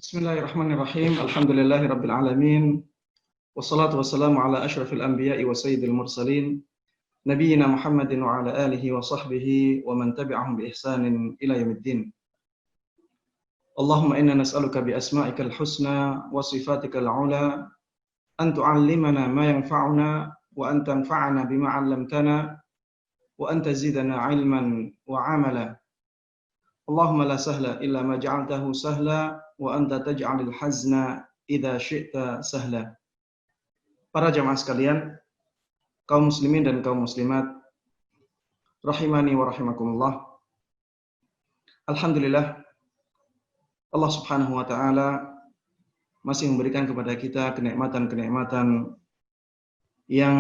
Bismillahirrahmanirrahim. Alhamdulillahirabbil alamin. Wassalatu wassalamu ala asyrafil anbiya'i wa sayyidil mursalin, nabiyyina Muhammadin wa ala alihi wa sahbihi wa man tabi'ahum bi ihsanin ila yaumiddin. Allahumma inna nas'aluka bi asma'ikal husna wa sifatikal ula an tu'allimana ma yanfa'una wa an tanfa'ana bima 'allamtana wa an tazidana 'ilman wa 'amala. Allahumma la sahla illa ma ja'altahu sahla wa anta taj'alul hazna idza syi'ta sahla. Para jamaah sekalian, kaum muslimin dan kaum muslimat rahimani wa rahimakumullah. Alhamdulillah, Allah Subhanahu wa taala masih memberikan kepada kita kenikmatan-kenikmatan yang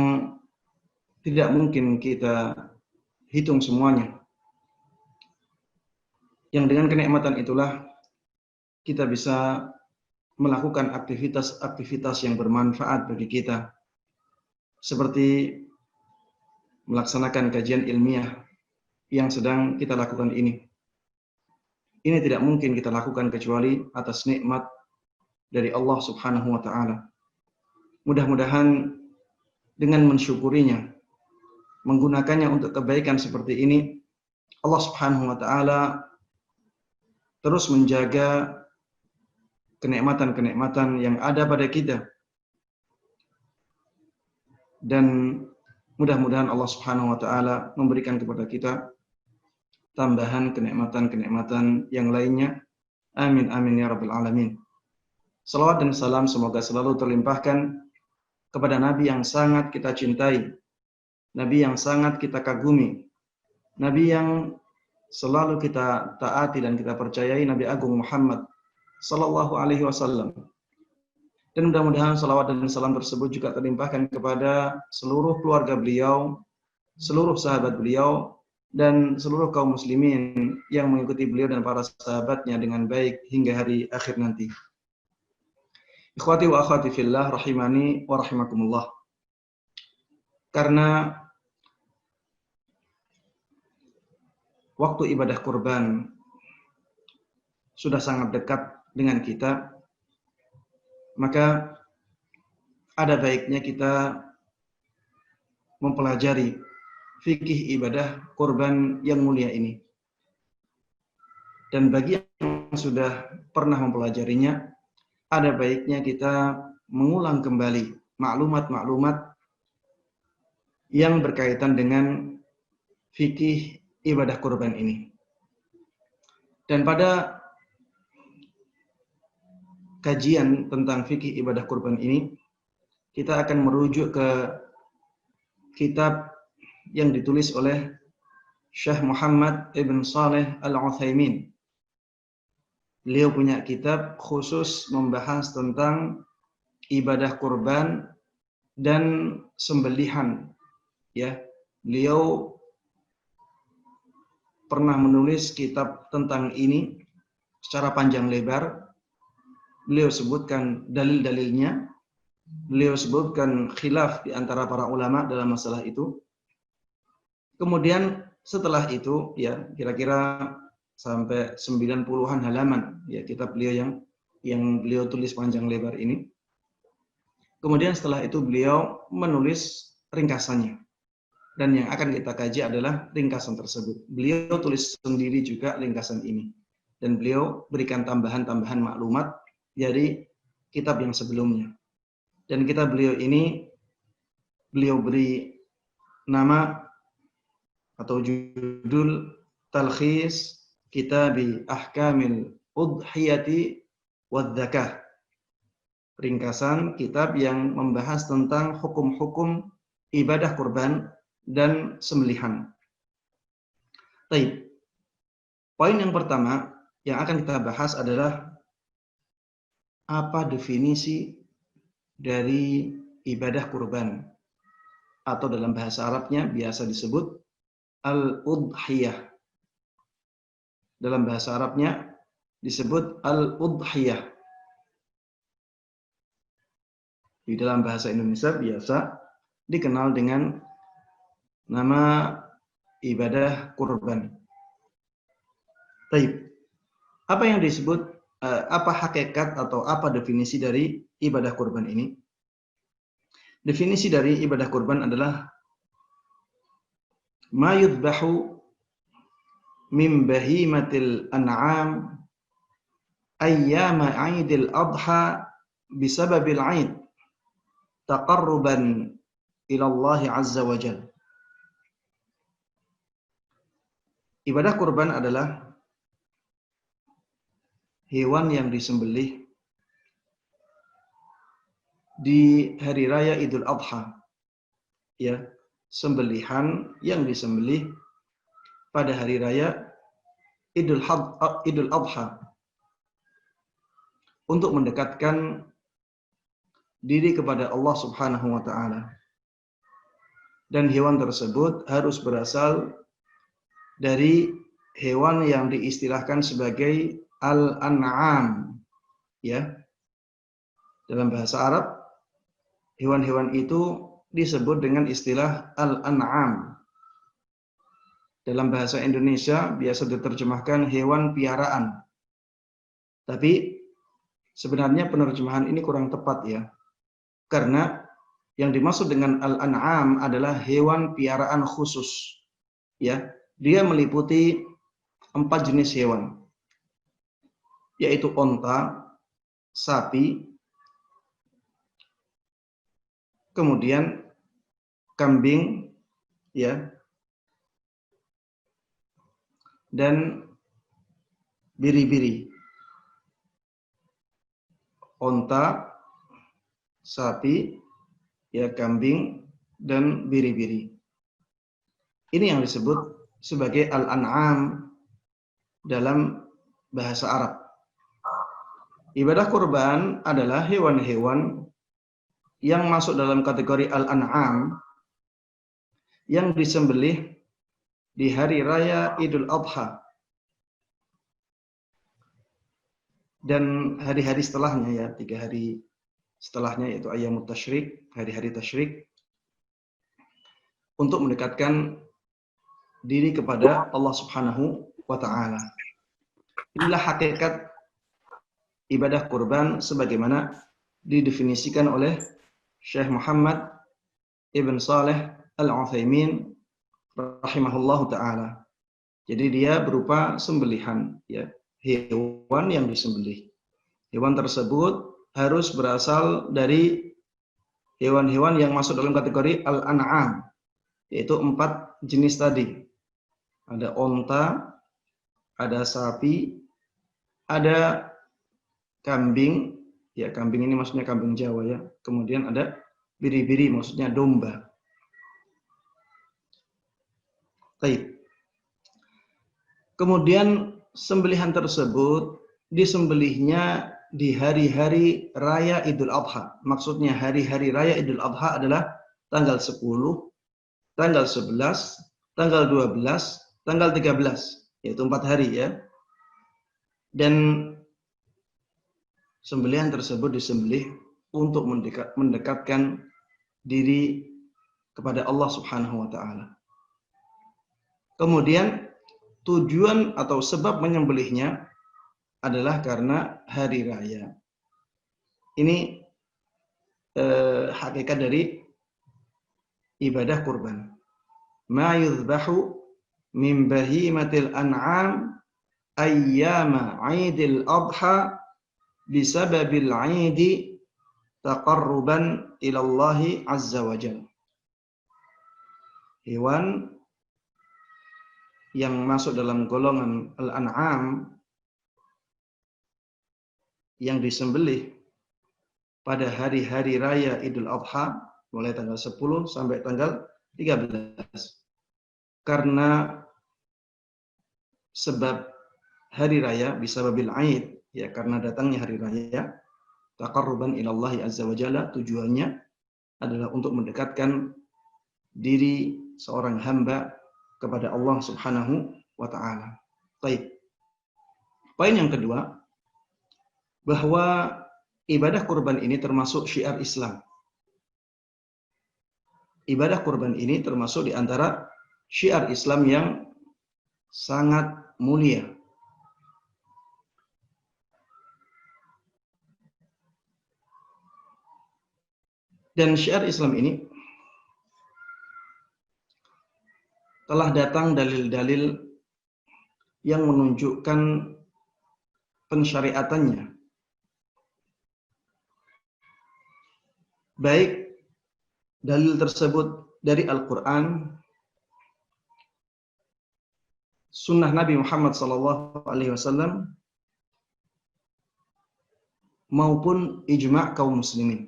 tidak mungkin kita hitung semuanya. Yang dengan kenikmatan itulah kita bisa melakukan aktivitas-aktivitas yang bermanfaat bagi kita, seperti melaksanakan kajian ilmiah yang sedang kita lakukan ini. Ini tidak mungkin kita lakukan kecuali atas nikmat dari Allah Subhanahu wa taala. Mudah-mudahan dengan mensyukurinya, menggunakannya untuk kebaikan seperti ini, Allah Subhanahu wa taala terus menjaga kenikmatan-kenikmatan yang ada pada kita. Dan mudah-mudahan Allah Subhanahu wa taala memberikan kepada kita tambahan kenikmatan-kenikmatan yang lainnya. Amin amin ya rabbal alamin. Salawat dan salam semoga selalu terlimpahkan kepada Nabi yang sangat kita cintai, Nabi yang sangat kita kagumi, Nabi yang selalu kita taati dan kita percayai, Nabi Agung Muhammad sallallahu alaihi wasallam. Dan mudah-mudahan salawat dan salam tersebut juga terlimpahkan kepada seluruh keluarga beliau, seluruh sahabat beliau, dan seluruh kaum muslimin yang mengikuti beliau dan para sahabatnya dengan baik hingga hari akhir nanti. Ikhwati wa akhwati fillah rahimani wa rahimakumullah. Karena waktu ibadah kurban sudah sangat dekat dengan kita, maka ada baiknya kita mempelajari fikih ibadah kurban yang mulia ini. Dan bagi yang sudah pernah mempelajarinya, ada baiknya kita mengulang kembali maklumat-maklumat yang berkaitan dengan fikih ibadah kurban ini. Dan pada kajian tentang fikih ibadah kurban ini, kita akan merujuk ke kitab yang ditulis oleh Syekh Muhammad Ibn Saleh Al-Utsaimin. Beliau punya kitab khusus membahas tentang ibadah kurban dan sembelihan. Ya, beliau pernah menulis kitab tentang ini secara panjang lebar. Beliau sebutkan dalil-dalilnya, beliau sebutkan khilaf di antara para ulama dalam masalah itu. Kemudian setelah itu, ya kira-kira sampai 90-an halaman, ya kitab beliau yang beliau tulis panjang lebar ini. Kemudian setelah itu beliau menulis ringkasannya. Dan yang akan kita kaji adalah ringkasan tersebut. Beliau tulis sendiri juga ringkasan ini. Dan beliau berikan tambahan-tambahan maklumat dari kitab yang sebelumnya. Dan kitab beliau ini beliau beri nama atau judul Talkhis Kitabi Ahkamil Udhiyati Wadzakah. Ringkasan kitab yang membahas tentang hukum-hukum ibadah kurban dan sembelihan. Baik. Poin yang pertama yang akan kita bahas adalah apa definisi dari ibadah kurban, atau dalam bahasa Arabnya biasa disebut al-udhiyah. Dalam bahasa Arabnya disebut al-udhiyah. Di dalam bahasa Indonesia biasa dikenal dengan nama ibadah kurban. Baik. Apa yang disebut apa hakikat atau apa definisi dari ibadah kurban ini? Definisi dari ibadah kurban adalah ma yudbahu min bahimatil an'am ayyama 'aidil adha bisababil 'aid taqarruban ila Allah azza wa jalla. Ibadah kurban adalah hewan yang disembelih di hari raya Idul Adha. Ya, sembelihan yang disembelih pada hari raya Idul Adha untuk mendekatkan diri kepada Allah Subhanahu wa taala. Dan hewan tersebut harus berasal dari hewan yang diistilahkan sebagai al-an'am, ya. Dalam bahasa Arab, hewan-hewan itu disebut dengan istilah al-an'am. Dalam bahasa Indonesia biasa diterjemahkan hewan piaraan. Tapi sebenarnya penerjemahan ini kurang tepat, ya. Karena yang dimaksud dengan al-an'am adalah hewan piaraan khusus, ya. Dia meliputi 4 jenis hewan, yaitu onta, sapi, kemudian kambing, ya, dan biri-biri. Onta, sapi, ya, kambing, dan biri-biri. Ini yang disebut sebagai al-an'am dalam bahasa Arab. Ibadah kurban adalah hewan-hewan yang masuk dalam kategori al-an'am yang disembelih di hari raya Idul Adha dan hari-hari setelahnya, ya, 3 hari setelahnya, yaitu ayyamut tasyrik, hari-hari tasyrik, untuk mendekatkan diri kepada Allah Subhanahu wa taala. Inilah hakikat ibadah kurban sebagaimana didefinisikan oleh Syekh Muhammad Ibn Saleh Al-Utsaimin rahimahullahu taala. Jadi dia berupa sembelihan, ya, hewan yang disembelih. Hewan tersebut harus berasal dari hewan-hewan yang masuk dalam kategori al-an'am, yaitu 4 jenis tadi. Ada onta, ada sapi, ada kambing, ya, kambing ini maksudnya kambing Jawa, ya. Kemudian ada biri-biri, maksudnya domba. Baik. Kemudian sembelihan tersebut disembelihnya di hari-hari raya Idul Adha. Maksudnya hari-hari raya Idul Adha adalah tanggal 10, tanggal 11, tanggal 12, tanggal 13, yaitu 4 hari, ya. Dan sembelihan tersebut disembelih untuk mendekatkan diri kepada Allah Subhanahu wa taala. Kemudian tujuan atau sebab menyembelihnya adalah karena hari raya. Ini hakikat dari ibadah kurban. Ma yuzbahu min bahimatil an'am ayyama 'aidil adha bisababil 'aidi taqarruban ila Allah azza wa jalla. Hewan yang masuk dalam golongan al-an'am yang disembelih pada hari-hari raya Idul Adha mulai tanggal 10 sampai tanggal 13. Karena sebab hari raya bisababil aid, ya, karena datangnya hari raya, taqarruban ilallahi azza wa jalla, tujuannya adalah untuk mendekatkan diri seorang hamba kepada Allah Subhanahu wa taala. Baik. Poin yang kedua, bahwa ibadah kurban ini termasuk syiar Islam. Ibadah kurban ini termasuk di antara syiar Islam yang sangat mulia. Dan syiar Islam ini telah datang dalil-dalil yang menunjukkan pensyariatannya, baik dalil tersebut dari Al-Quran, Sunnah Nabi Muhammad SAW, maupun ijma' kaum muslimin.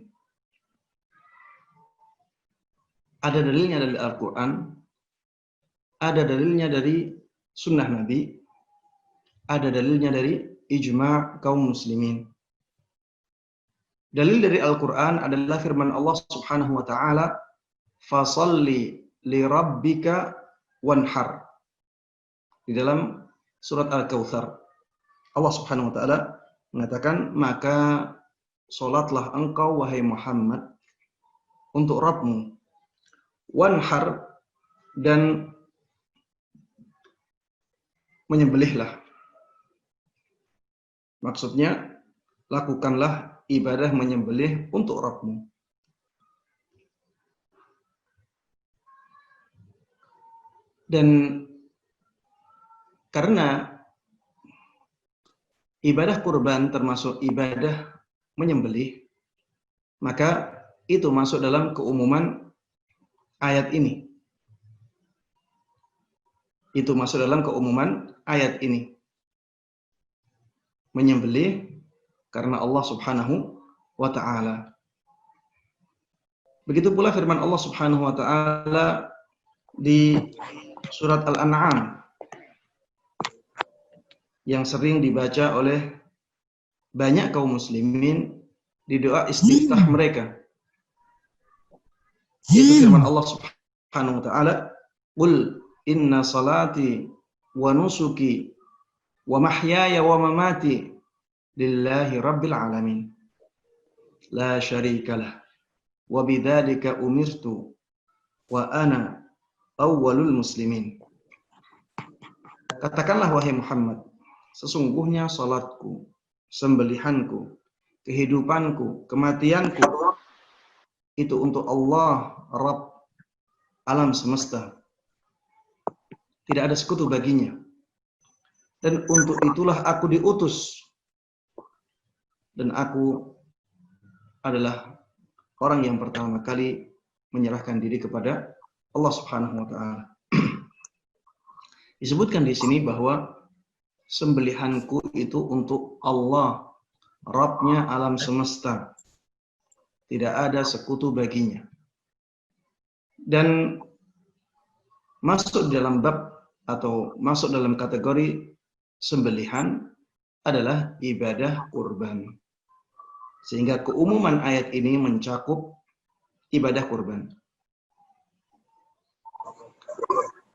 Ada dalilnya dari Al-Quran, ada dalilnya dari Sunnah Nabi, ada dalilnya dari ijma' kaum muslimin. Dalil dari Al-Quran adalah firman Allah Subhanahu wa ta'ala, "Fasalli li rabbika wanhar." Di dalam surat Al-Kautsar, Allah Subhanahu wa ta'ala mengatakan, "Maka salatlah engkau wahai Muhammad untuk Rabbmu, wanhar, dan menyembelihlah." Maksudnya, lakukanlah ibadah menyembelih untuk Rabbmu. Dan karena ibadah kurban termasuk ibadah menyembelih, maka itu masuk dalam keumuman ayat ini. Itu masuk dalam keumuman ayat ini. Menyembelih karena Allah Subhanahu wa ta'ala. Begitu pula firman Allah Subhanahu wa ta'ala di surat Al-An'am yang sering dibaca oleh banyak kaum muslimin di doa istiftah mereka. Yaitu firman Allah Subhanahu wa ta'ala, "Qul inna salati wa nusuki wa mahyaya wa mamati lillahi rabbil alamin. La syarikalah. Wa bidzalika umirtu wa ana awwalul muslimin." Katakanlah wahai Muhammad, sesungguhnya salatku, sembelihanku, kehidupanku, kematianku itu untuk Allah, Rabb alam semesta. Tidak ada sekutu baginya. Dan untuk itulah aku diutus. Dan aku adalah orang yang pertama kali menyerahkan diri kepada Allah Subhanahu wa ta'ala. Disebutkan di sini bahwa sembelihanku itu untuk Allah, Rabbnya alam semesta. Tidak ada sekutu baginya. Dan masuk dalam bab atau masuk dalam kategori sembelihan adalah ibadah kurban. Sehingga keumuman ayat ini mencakup ibadah kurban.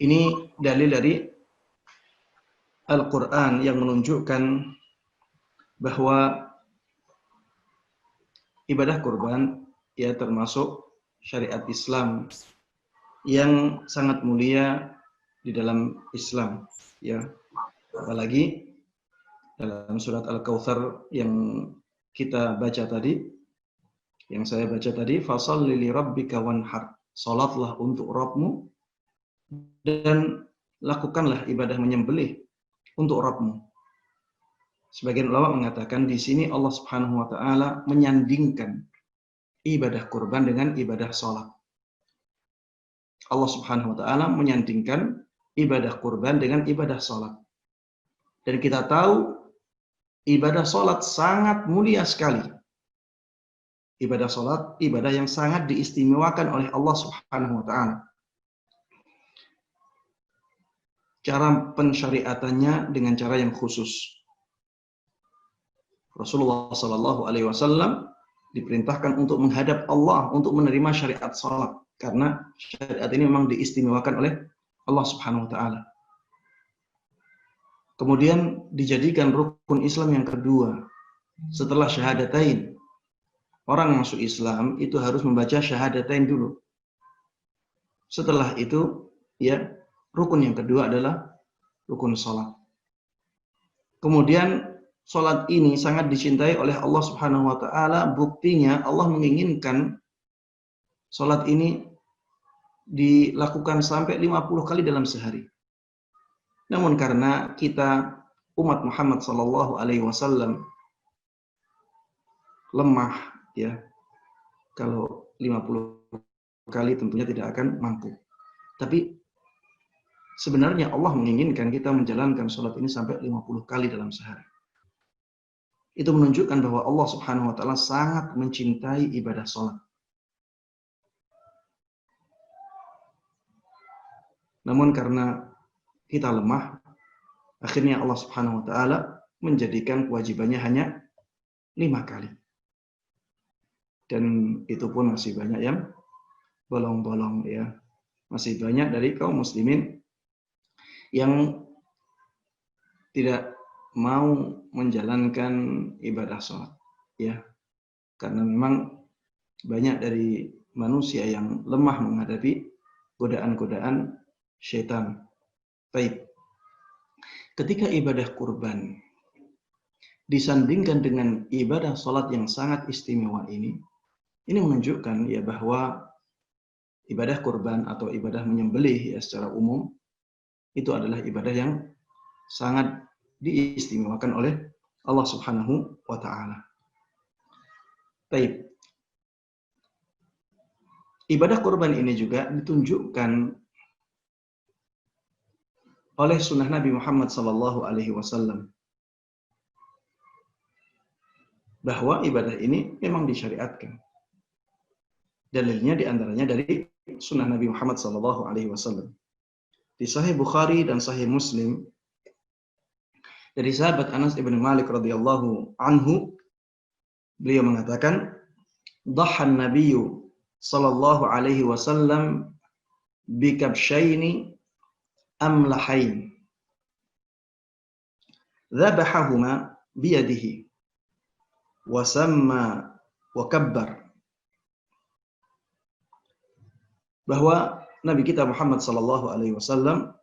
Ini dalil dari Al-Quran yang menunjukkan bahwa ibadah kurban ya termasuk syariat Islam yang sangat mulia di dalam Islam, ya. Apalagi dalam surat Al-Kautsar yang kita baca tadi, yang saya baca tadi, "Fasholli li rabbika wanhar." Salatlah untuk Rabbmu dan lakukanlah ibadah menyembelih untuk Rabbmu. Sebagian ulama mengatakan di sini Allah Subhanahu wa ta'ala menyandingkan ibadah kurban dengan ibadah salat. Allah Subhanahu wa ta'ala menyandingkan ibadah kurban dengan ibadah salat. Dan kita tahu ibadah salat sangat mulia sekali. Ibadah salat, ibadah yang sangat diistimewakan oleh Allah Subhanahu wa ta'ala. Cara pensyariatannya dengan cara yang khusus. Rasulullah Sallallahu Alaihi Wasallam diperintahkan untuk menghadap Allah untuk menerima syariat salat, karena syariat ini memang diistimewakan oleh Allah Subhanahu Wa Taala. Kemudian dijadikan rukun Islam yang kedua setelah syahadatain. Orang masuk Islam itu harus membaca syahadatain dulu. Setelah itu, ya, rukun yang kedua adalah rukun salat. Kemudian salat ini sangat dicintai oleh Allah Subhanahu wa ta'ala. Buktinya Allah menginginkan Salat ini dilakukan sampai 50 kali dalam sehari. Namun karena kita umat Muhammad sallallahu alaihi wasallam lemah, ya, kalau 50 kali tentunya tidak akan mampu. Tapi sebenarnya Allah menginginkan kita menjalankan salat ini sampai 50 kali dalam sehari. Itu menunjukkan bahwa Allah Subhanahu wa taala sangat mencintai ibadah salat. Namun karena kita lemah, akhirnya Allah Subhanahu wa taala menjadikan kewajibannya hanya 5 kali. Dan itu pun masih banyak yang bolong-bolong, ya. Masih banyak dari kaum muslimin yang tidak mau menjalankan ibadah salat, ya. Karena memang banyak dari manusia yang lemah menghadapi godaan-godaan syaitan. Baik. Ketika ibadah kurban disandingkan dengan ibadah salat yang sangat istimewa ini menunjukkan ya bahwa ibadah kurban atau ibadah menyembelih ya secara umum itu adalah ibadah yang sangat diistimewakan oleh Allah Subhanahu wa taala. Baik. Ibadah kurban ini juga ditunjukkan oleh sunnah Nabi Muhammad sallallahu alaihi wasallam bahwa ibadah ini memang disyariatkan. Dalilnya diantaranya dari sunnah Nabi Muhammad sallallahu alaihi wasallam. Di Sahih Bukhari dan Sahih Muslim dari sahabat Anas ibn Malik radhiyallahu anhu, beliau mengatakan, "Dhahan Nabiyyu sallallahu alaihi wasallam bikabshaini amlahain. Dzabahahuma biyadihi wa samma wa kabbar." Bahwa Nabi kita Muhammad sallallahu alaihi wasallam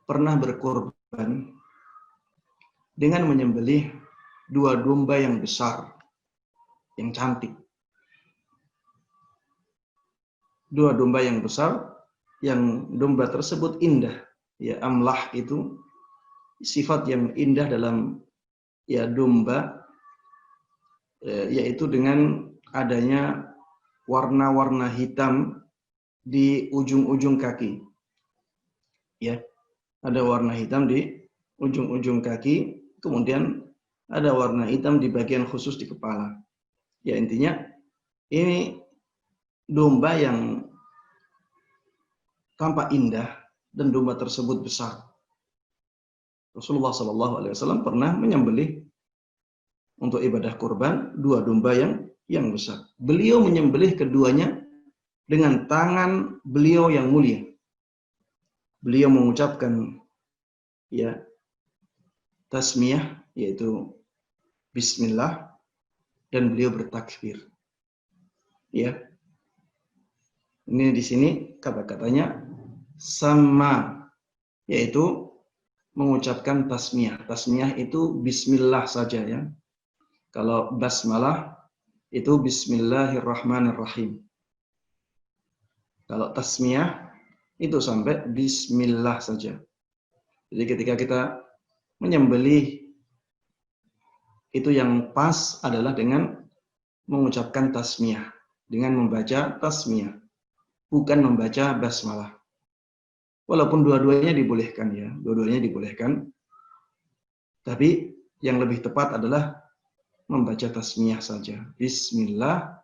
pernah berkorban dengan menyembelih 2 domba yang besar, yang cantik. 2 domba yang besar, yang domba tersebut indah. Ya, amlah itu sifat yang indah dalam ya domba, yaitu dengan adanya warna-warna hitam di ujung-ujung kaki. Ya, ada warna hitam di ujung-ujung kaki, kemudian ada warna hitam di bagian khusus di kepala. Ya, intinya ini domba yang tampak indah dan domba tersebut besar. Rasulullah sallallahu alaihi wasallam pernah menyembelih untuk ibadah kurban 2 domba yang besar. Beliau menyembelih keduanya dengan tangan beliau yang mulia. Beliau mengucapkan ya tasmiyah, yaitu bismillah, dan beliau bertakbir. Ya. Ini di sini kata-katanya sama, yaitu mengucapkan tasmiyah. Tasmiyah itu bismillah saja, ya. Kalau basmalah itu bismillahirrahmanirrahim. Kalau tasmiyah itu sampai bismillah saja. Jadi ketika kita menyembelih itu yang pas adalah dengan mengucapkan tasmiyah, dengan membaca tasmiyah, bukan membaca basmalah. Walaupun dua-duanya dibolehkan, ya, dua-duanya dibolehkan. Tapi yang lebih tepat adalah membaca tasmiyah saja. Bismillah,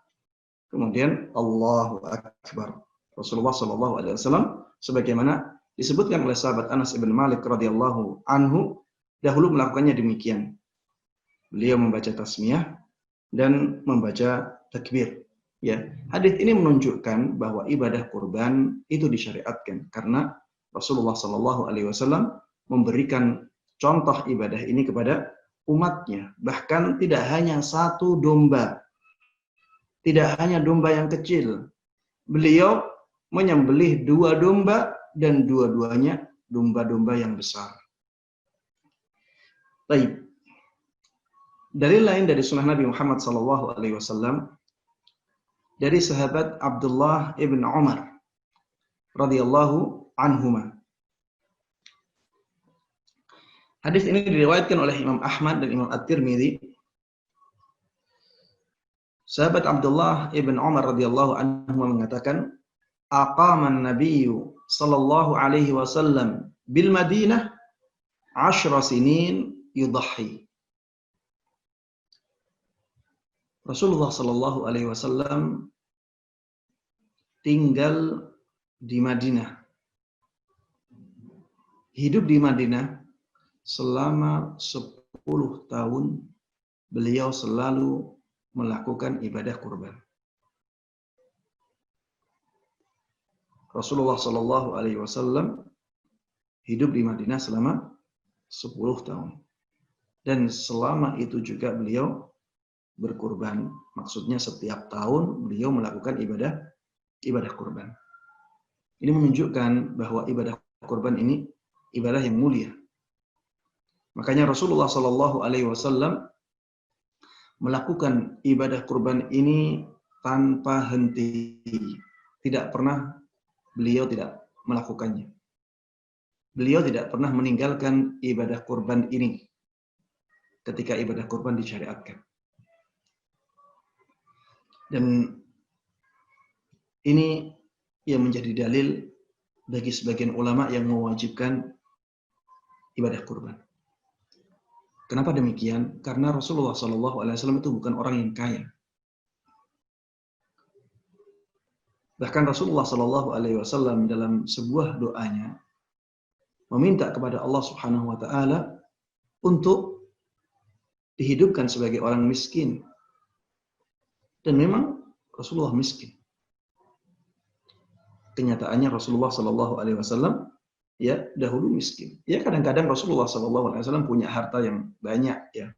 kemudian Allahu Akbar. Rasulullah sallallahu alaihi wasallam sebagaimana disebutkan oleh sahabat Anas ibn Malik radhiyallahu anhu dahulu melakukannya demikian. Beliau membaca tasmiyah dan membaca takbir. Ya, hadis ini menunjukkan bahwa ibadah kurban itu disyariatkan karena Rasulullah sallallahu alaihi wasallam memberikan contoh ibadah ini kepada umatnya. Bahkan tidak hanya 1 domba, tidak hanya domba yang kecil. Beliau menyembelih 2 domba dan dua-duanya domba-domba yang besar. Baik. Dalil lain dari sunnah Nabi Muhammad sallallahu alaihi wasallam dari sahabat Abdullah ibn Umar radhiyallahu anhuma. Hadis ini diriwayatkan oleh Imam Ahmad dan Imam At-Tirmidzi. Sahabat Abdullah ibn Umar radhiyallahu anhu mengatakan, aqama an-nabiyyu sallallahu alaihi wasallam bil Madinah 10 sinin yudahhi. Rasulullah sallallahu alaihi wasallam tinggal di Madinah. Hidup di Madinah selama 10 tahun beliau selalu melakukan ibadah kurban. Rasulullah sallallahu alaihi wasallam hidup di Madinah selama 10 tahun. Dan selama itu juga beliau berkurban. Maksudnya setiap tahun beliau melakukan ibadah kurban. Ini menunjukkan bahwa ibadah kurban ini ibadah yang mulia. Makanya Rasulullah sallallahu alaihi wasallam melakukan ibadah kurban ini tanpa henti. Tidak pernah beliau tidak melakukannya. Beliau tidak pernah meninggalkan ibadah kurban ini ketika ibadah kurban disyariatkan. Dan ini yang menjadi dalil bagi sebagian ulama yang mewajibkan ibadah kurban. Kenapa demikian? Karena Rasulullah SAW itu bukan orang yang kaya. Bahkan Rasulullah SAW dalam sebuah doanya meminta kepada Allah Subhanahu Wa Taala untuk dihidupkan sebagai orang miskin. Dan memang Rasulullah miskin. Kenyataannya Rasulullah SAW ya dahulu miskin. Ya kadang-kadang Rasulullah SAW punya harta yang banyak ya.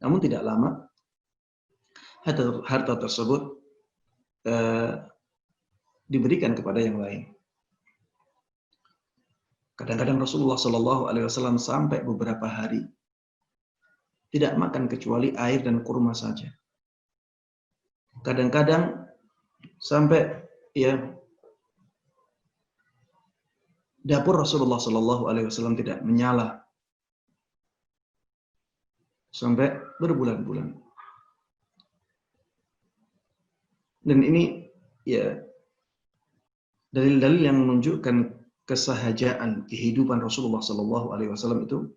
Namun tidak lama harta tersebut diberikan kepada yang lain. Kadang-kadang Rasulullah SAW sampai beberapa hari tidak makan kecuali air dan kurma saja. Kadang-kadang sampai ya dapur Rasulullah SAW tidak menyala sampai berbulan-bulan. Dan ini ya dalil-dalil yang menunjukkan kesahajaan kehidupan Rasulullah SAW itu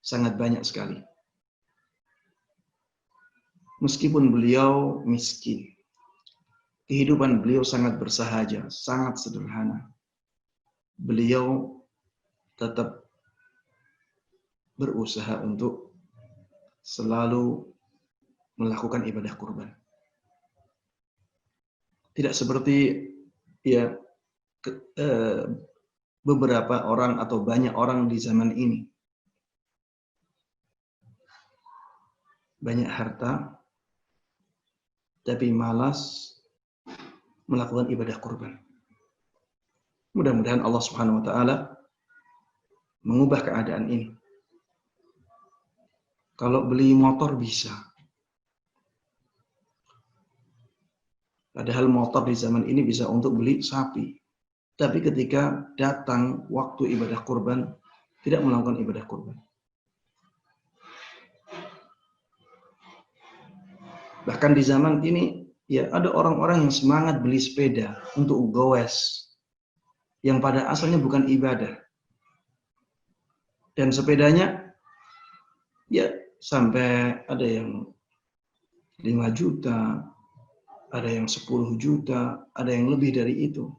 sangat banyak sekali. Meskipun beliau miskin, kehidupan beliau sangat bersahaja, sangat sederhana. Beliau tetap berusaha untuk selalu melakukan ibadah kurban. Tidak seperti ya beberapa orang atau banyak orang di zaman ini. Banyak harta, tapi malas melakukan ibadah kurban. Mudah-mudahan Allah Subhanahu Wa Taala mengubah keadaan ini. Kalau beli motor bisa. Padahal motor di zaman ini bisa untuk beli sapi. Tapi ketika datang waktu ibadah kurban, tidak melakukan ibadah kurban. Bahkan di zaman ini, ya ada orang-orang yang semangat beli sepeda untuk goes, yang pada asalnya bukan ibadah. Dan sepedanya, ya sampai ada yang 5 juta, ada yang 10 juta, ada yang lebih dari itu.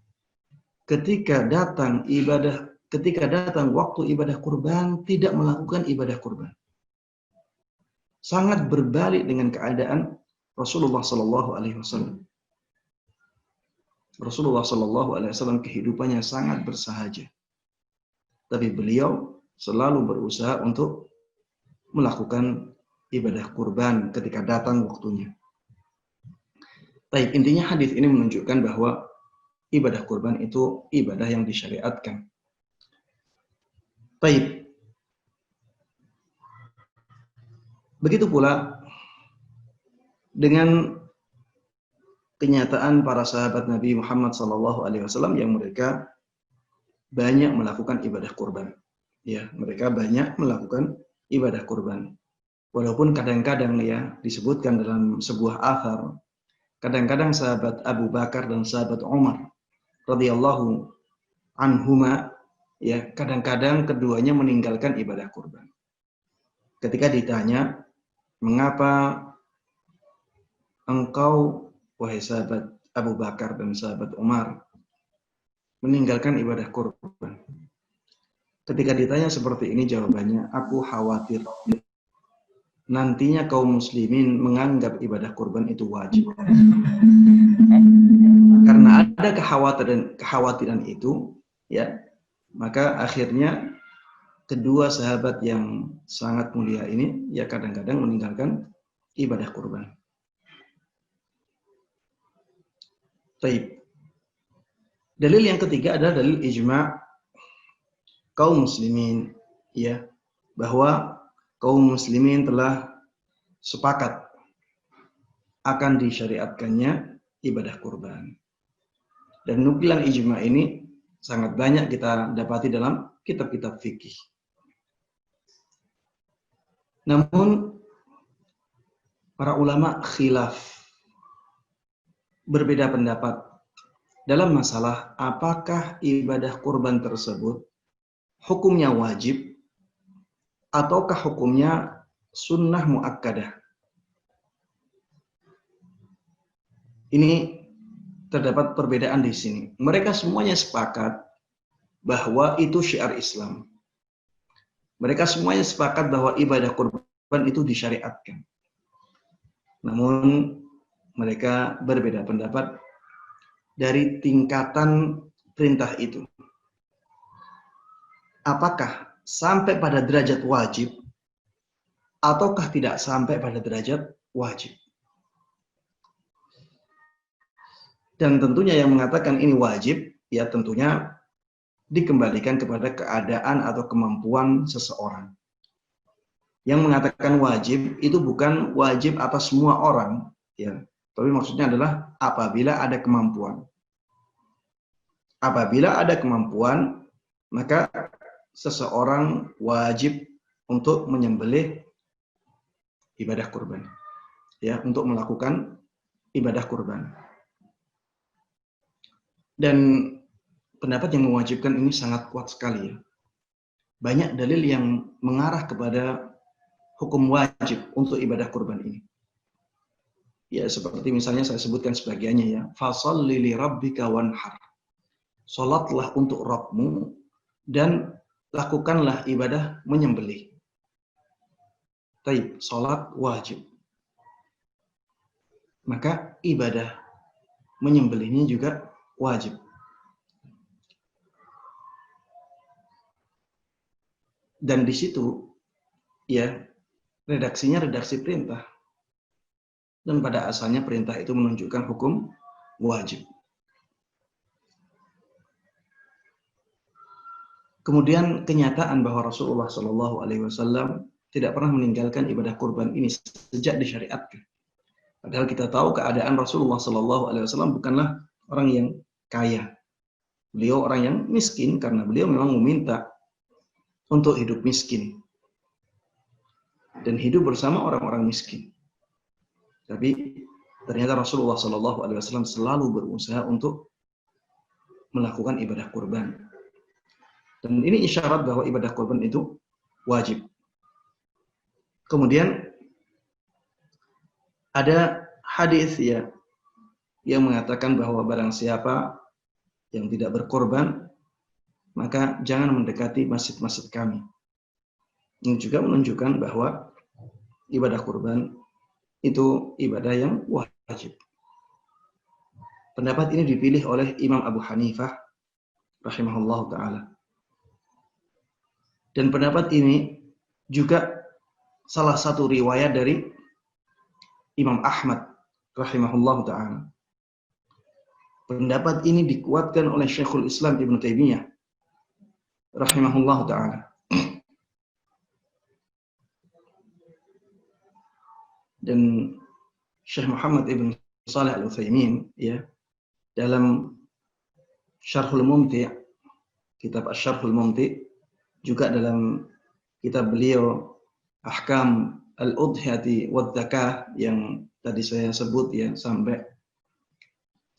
Ketika datang waktu ibadah kurban, tidak melakukan ibadah kurban. Sangat berbalik dengan keadaan Rasulullah Sallallahu Alaihi Wasallam. Rasulullah Sallallahu Alaihi Wasallam kehidupannya sangat bersahaja, tapi beliau selalu berusaha untuk melakukan ibadah kurban ketika datang waktunya. Baik, intinya hadis ini menunjukkan bahwa ibadah kurban itu ibadah yang disyariatkan. Baik. Begitu pula dengan kenyataan para sahabat Nabi Muhammad SAW yang mereka banyak melakukan ibadah kurban. Ya, mereka banyak melakukan ibadah kurban. Walaupun kadang-kadang ya disebutkan dalam sebuah athar, kadang-kadang sahabat Abu Bakar dan sahabat Umar radhiyallahu anhuma ya kadang-kadang keduanya meninggalkan ibadah kurban. Ketika ditanya, "Mengapa engkau wahai sahabat Abu Bakar dan sahabat Umar meninggalkan ibadah kurban?" Ketika ditanya seperti ini jawabannya, "Aku khawatir nantinya kaum muslimin menganggap ibadah kurban itu wajib." Karena ada kekhawatiran itu, ya, maka akhirnya kedua sahabat yang sangat mulia ini ya kadang-kadang meninggalkan ibadah kurban. Baik. Dalil yang ketiga adalah dalil ijma' kaum muslimin, ya, bahwa kaum muslimin telah sepakat akan disyariatkannya ibadah kurban. Dan nukilan ijma' ini sangat banyak kita dapati dalam kitab-kitab fikih. Namun para ulama khilaf, berbeda pendapat dalam masalah apakah ibadah kurban tersebut hukumnya wajib ataukah hukumnya sunnah muakkadah. Ini terdapat perbedaan di sini. Mereka semuanya sepakat bahwa itu syiar Islam. Mereka semuanya sepakat bahwa ibadah kurban itu disyariatkan. Namun mereka berbeda pendapat dari tingkatan perintah itu. Apakah sampai pada derajat wajib ataukah tidak sampai pada derajat wajib? Dan tentunya yang mengatakan ini wajib, ya tentunya dikembalikan kepada keadaan atau kemampuan seseorang. Yang mengatakan wajib itu bukan wajib atas semua orang, ya, tapi maksudnya adalah apabila ada kemampuan. Apabila ada kemampuan, maka seseorang wajib untuk menyembelih ibadah kurban, ya, untuk melakukan ibadah kurban. Dan pendapat yang mewajibkan ini sangat kuat sekali, ya. Banyak dalil yang mengarah kepada hukum wajib untuk ibadah kurban ini. Ya, seperti misalnya saya sebutkan sebagiannya, ya. Fasholli li rabbika wanhar. Salatlah untuk Rabbmu dan lakukanlah ibadah menyembelih. Taib, salat wajib. Maka ibadah menyembelihnya juga wajib. Dan di situ, ya, redaksinya redaksi perintah. Dan pada asalnya perintah itu menunjukkan hukum wajib. Kemudian kenyataan bahwa Rasulullah SAW tidak pernah meninggalkan ibadah kurban ini sejak disyariatkan. Padahal kita tahu keadaan Rasulullah SAW bukanlah orang yang kaya. Beliau orang yang miskin karena beliau memang meminta untuk hidup miskin dan hidup bersama orang-orang miskin. Tapi ternyata Rasulullah SAW selalu berusaha untuk melakukan ibadah kurban. Dan ini isyarat bahwa ibadah kurban itu wajib. Kemudian ada hadis, ya, yang mengatakan bahwa barang siapa yang tidak berkorban, maka jangan mendekati masjid-masjid kami. Ini juga menunjukkan bahwa ibadah kurban itu ibadah yang wajib. Pendapat ini dipilih oleh Imam Abu Hanifah rahimahullah ta'ala. Dan pendapat ini juga salah satu riwayat dari Imam Ahmad rahimahullah ta'ala. Pendapat ini dikuatkan oleh Syekhul Islam Ibn Taimiyah rahimahullah ta'ala. Dan Syekh Muhammad Ibn Shalih Al-Utsaimin ya, dalam Syarhul Mumti', kitab Asy-Syarhul Mumti', juga dalam kitab beliau Ahkam Al-Udhiyati wa Dzakah yang tadi saya sebut ya, sampai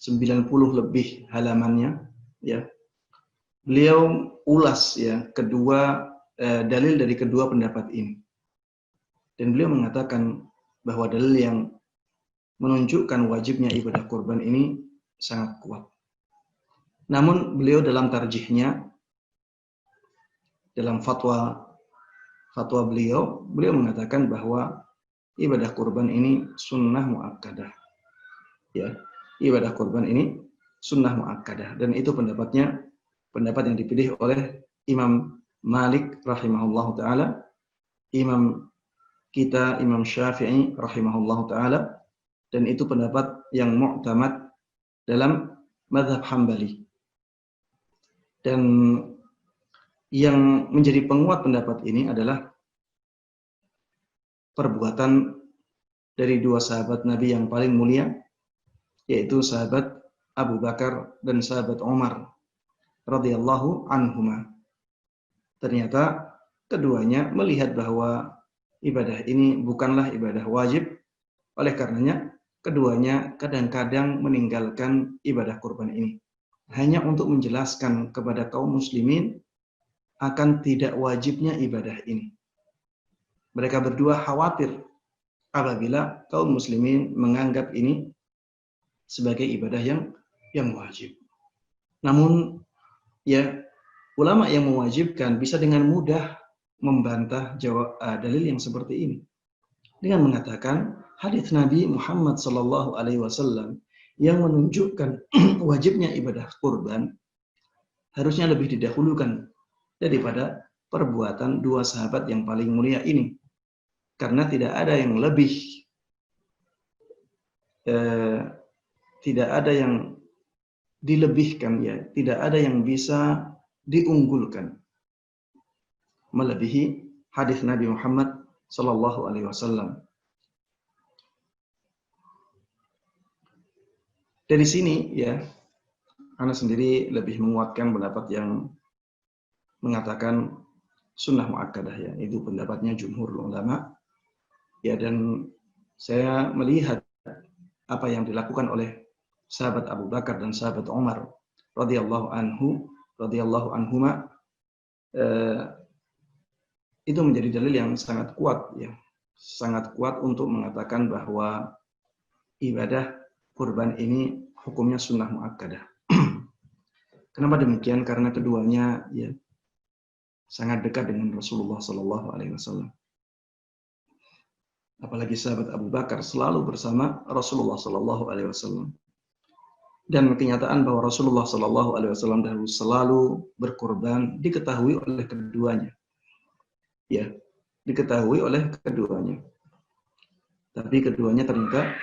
90 lebih halamannya ya. Beliau ulas ya dalil dari kedua pendapat ini. Dan beliau mengatakan bahwa dalil yang menunjukkan wajibnya ibadah kurban ini sangat kuat. Namun beliau dalam tarjihnya, dalam fatwa beliau mengatakan bahwa ibadah kurban ini sunnah muakkadah. Ya, ibadah kurban ini sunnah muakkadah, dan itu pendapat yang dipilih oleh Imam Malik rahimahullahu taala, Imam Syafi'i rahimahullahu taala, dan itu pendapat yang mu'tamad dalam mazhab Hambali. Dan yang menjadi penguat pendapat ini adalah perbuatan dari dua sahabat Nabi yang paling mulia, yaitu sahabat Abu Bakar dan sahabat Umar radhiyallahu anhuma. Ternyata keduanya melihat bahwa ibadah ini bukanlah ibadah wajib, oleh karenanya keduanya kadang-kadang meninggalkan ibadah kurban ini hanya untuk menjelaskan kepada kaum muslimin akan tidak wajibnya ibadah ini. Mereka berdua khawatir apabila kaum muslimin menganggap ini sebagai ibadah yang wajib. Namun ya, ulama yang mewajibkan bisa dengan mudah membantah dalil yang seperti ini dengan mengatakan hadits Nabi Muhammad SAW yang menunjukkan wajibnya ibadah kurban harusnya lebih didahulukan daripada perbuatan dua sahabat yang paling mulia ini, karena tidak ada yang lebih tidak ada yang dilebihkan ya, tidak ada yang bisa diunggulkan melebihi hadis Nabi Muhammad SAW. Dari sini ya, Ana sendiri lebih menguatkan pendapat yang mengatakan sunnah muakkadah ya, itu pendapatnya jumhur ulama ya. Dan saya melihat apa yang dilakukan oleh sahabat Abu Bakar dan sahabat Umar radhiyallahu anhuma, itu menjadi dalil yang sangat kuat ya, sangat kuat untuk mengatakan bahwa ibadah kurban ini hukumnya sunnah muakkadah. Kenapa demikian? Karena keduanya ya sangat dekat dengan Rasulullah SAW. Apalagi sahabat Abu Bakar selalu bersama Rasulullah SAW. Dan kenyataan bahwa Rasulullah SAW dahulu selalu berkurban diketahui oleh keduanya. Ya, diketahui oleh keduanya. Tapi keduanya ternyata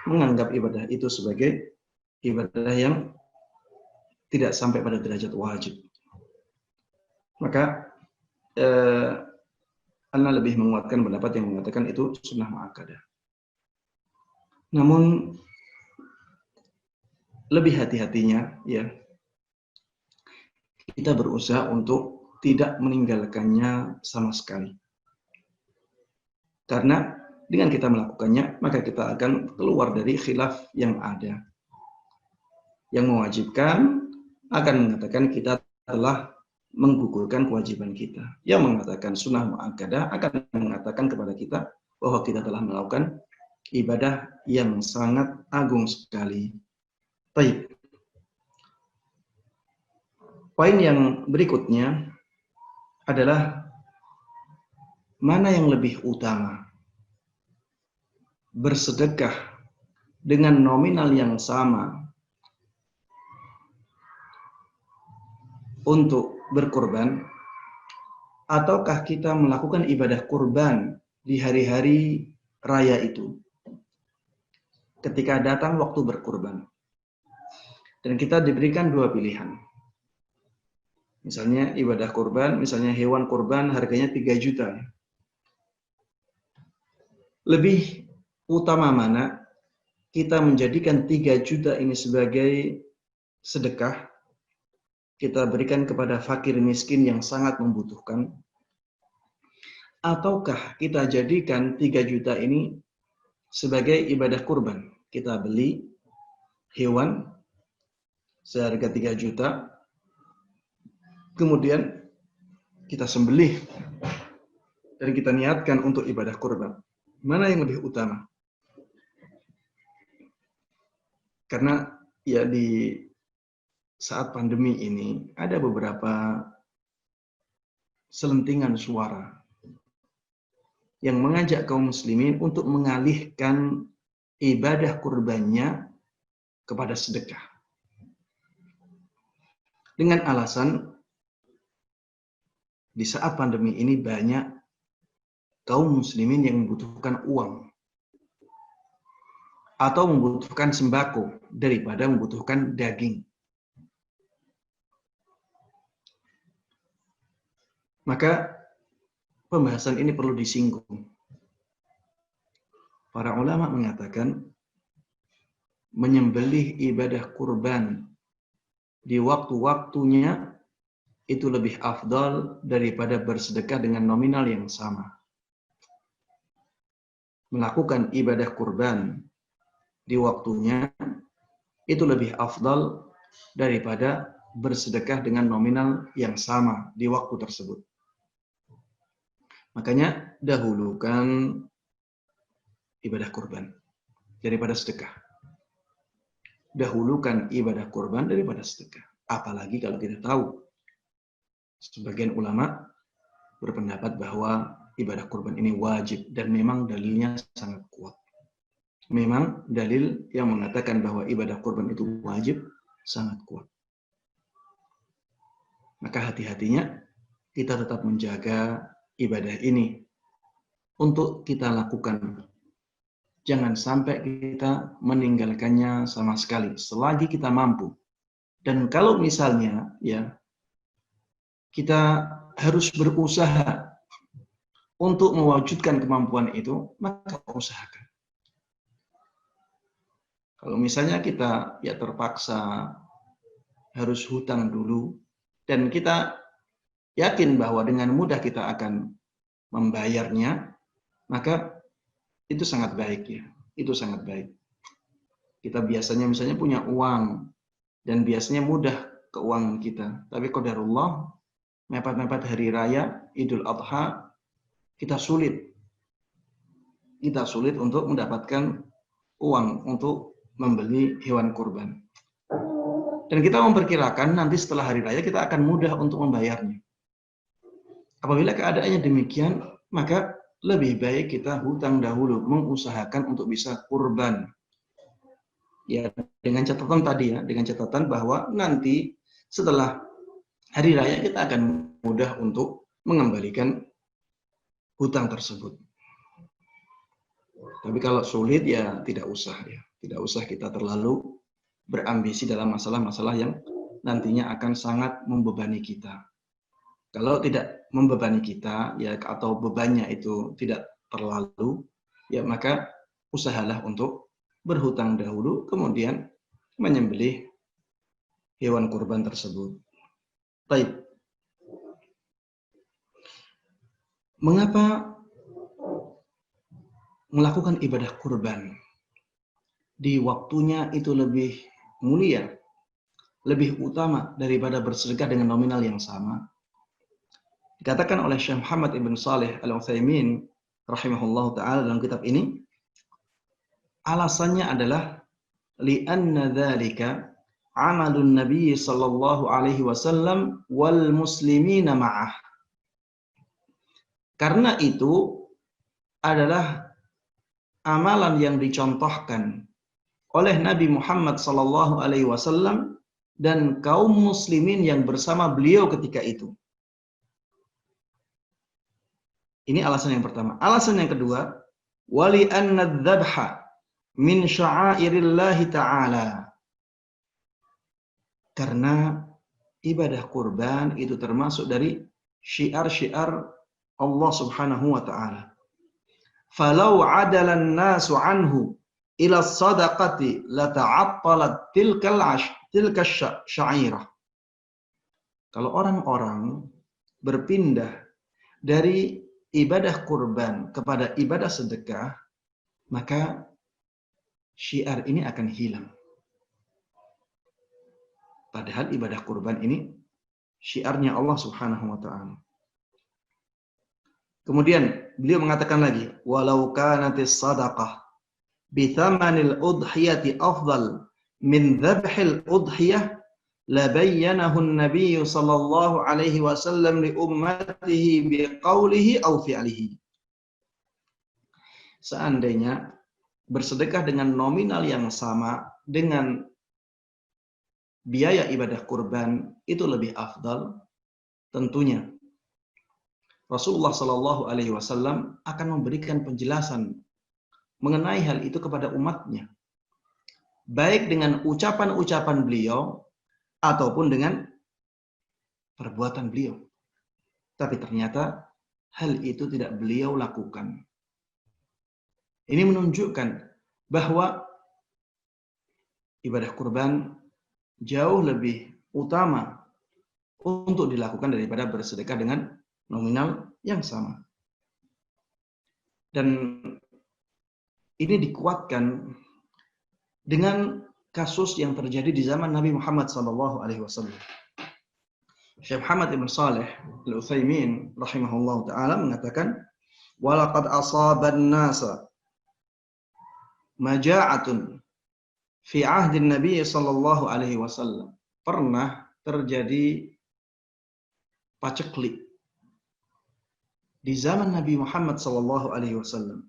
menganggap ibadah itu sebagai ibadah yang tidak sampai pada derajat wajib. Maka Ana lebih menguatkan pendapat yang mengatakan itu sunnah muakkadah. Namun lebih hati-hatinya ya, kita berusaha untuk tidak meninggalkannya sama sekali. Karena dengan kita melakukannya, maka kita akan keluar dari khilaf yang ada. Yang mewajibkan akan mengatakan kita telah menggugurkan kewajiban kita. Yang mengatakan sunnah muakkadah akan mengatakan kepada kita bahwa kita telah melakukan ibadah yang sangat agung sekali. Baik. Poin yang berikutnya adalah mana yang lebih utama? Bersedekah dengan nominal yang sama untuk berkurban, ataukah kita melakukan ibadah kurban di hari-hari raya itu ketika datang waktu berkurban? Dan kita diberikan dua pilihan. Misalnya ibadah kurban, misalnya hewan kurban harganya 3 juta. Lebih utama mana kita menjadikan 3 juta ini sebagai sedekah, kita berikan kepada fakir miskin yang sangat membutuhkan, ataukah kita jadikan 3 juta ini sebagai ibadah kurban. Kita beli hewan seharga 3 juta, kemudian kita sembelih dan kita niatkan untuk ibadah kurban. Mana yang lebih utama? Karena ya di saat pandemi ini ada beberapa selentingan suara yang mengajak kaum muslimin untuk mengalihkan ibadah kurbannya kepada sedekah. Dengan alasan di saat pandemi ini banyak kaum muslimin yang membutuhkan uang atau membutuhkan sembako daripada membutuhkan daging. Maka pembahasan ini perlu disinggung. Para ulama mengatakan menyembelih ibadah kurban di waktu-waktunya itu lebih afdal daripada bersedekah dengan nominal yang sama. Melakukan ibadah kurban di waktunya itu lebih afdal daripada bersedekah dengan nominal yang sama di waktu tersebut. Makanya dahulukan ibadah kurban daripada sedekah. Dahulukan ibadah kurban daripada sedekah. Apalagi kalau kita tahu, sebagian ulama berpendapat bahwa ibadah kurban ini wajib dan memang dalilnya sangat kuat. Memang dalil yang mengatakan bahwa ibadah kurban itu wajib sangat kuat. Maka hati-hatinya kita tetap menjaga ibadah ini untuk kita lakukan. Jangan sampai kita meninggalkannya sama sekali selagi kita mampu. Dan kalau misalnya ya kita harus berusaha untuk mewujudkan kemampuan itu, maka usahakan. Kalau misalnya kita ya terpaksa harus hutang dulu dan kita yakin bahwa dengan mudah kita akan membayarnya, maka itu sangat baik ya. Itu sangat baik. Kita biasanya misalnya punya uang dan biasanya mudah keuangan kita. Tapi qadarullah, mepet-mepet hari raya, Idul Adha, kita sulit. Kita sulit untuk mendapatkan uang untuk membeli hewan kurban. Dan kita memperkirakan nanti setelah hari raya kita akan mudah untuk membayarnya. Apabila keadaannya demikian, maka lebih baik kita hutang dahulu, mengusahakan untuk bisa kurban. Ya, dengan catatan tadi ya, dengan catatan bahwa nanti setelah hari raya kita akan mudah untuk mengembalikan hutang tersebut. Tapi kalau sulit ya tidak usah ya. Tidak usah kita terlalu berambisi dalam masalah-masalah yang nantinya akan sangat membebani kita. Kalau tidak membebani kita ya atau bebannya itu tidak terlalu ya maka usahalah untuk berhutang dahulu kemudian menyembelih hewan kurban tersebut. Baik. Mengapa melakukan ibadah kurban di waktunya itu lebih mulia, lebih utama daripada bersedekah dengan nominal yang sama? Dikatakan oleh Syekh Muhammad ibn Salih al-Utsaimin rahimahullahu taala dalam kitab ini, alasannya adalah li'anna dzalika amalun nabiy sallallahu alaihi wasallam wal muslimina ma'ah. Karena itu adalah amalan yang dicontohkan oleh Nabi Muhammad sallallahu alaihi wasallam dan kaum muslimin yang bersama beliau ketika itu. Ini alasan yang pertama. Alasan yang kedua, wali anna dzabha min sya'airillahi ta'ala. Karena ibadah kurban itu termasuk dari syiar-syiar Allah Subhanahu wa taala. Falau 'adalan nasu anhu ila sadaqati la ta'attalat tilka sya'irah. Kalau orang-orang berpindah dari ibadah kurban kepada ibadah sedekah, maka syiar ini akan hilang. Padahal ibadah kurban ini syiarnya Allah Subhanahu wa taala. Kemudian beliau mengatakan lagi, walau kanatis sadaqah bi thamanil udhiyati afdal min dzabhil udhiyah la bayyanahu an-nabiy sallallahu alaihi wasallam li ummatihi bi qawlihi aw fi'lihi. Seandainya bersedekah dengan nominal yang sama dengan biaya ibadah kurban itu lebih afdal, tentunya Rasulullah Shallallahu Alaihi Wasallam akan memberikan penjelasan mengenai hal itu kepada umatnya, baik dengan ucapan-ucapan beliau ataupun dengan perbuatan beliau. Tapi ternyata hal itu tidak beliau lakukan. Ini menunjukkan bahwa ibadah kurban jauh lebih utama untuk dilakukan daripada bersedekah dengan nominal yang sama. Dan ini dikuatkan dengan kasus yang terjadi di zaman Nabi Muhammad SAW. Syekh Muhammad ibn Saleh Al-Utsaimin rahimahullah ta'ala mengatakan, walaqad asaban nasa maja'atun fi ahdin Nabi sallallahu alaihi wasallam. Pernah terjadi paceklik di zaman Nabi Muhammad sallallahu alaihi wasallam.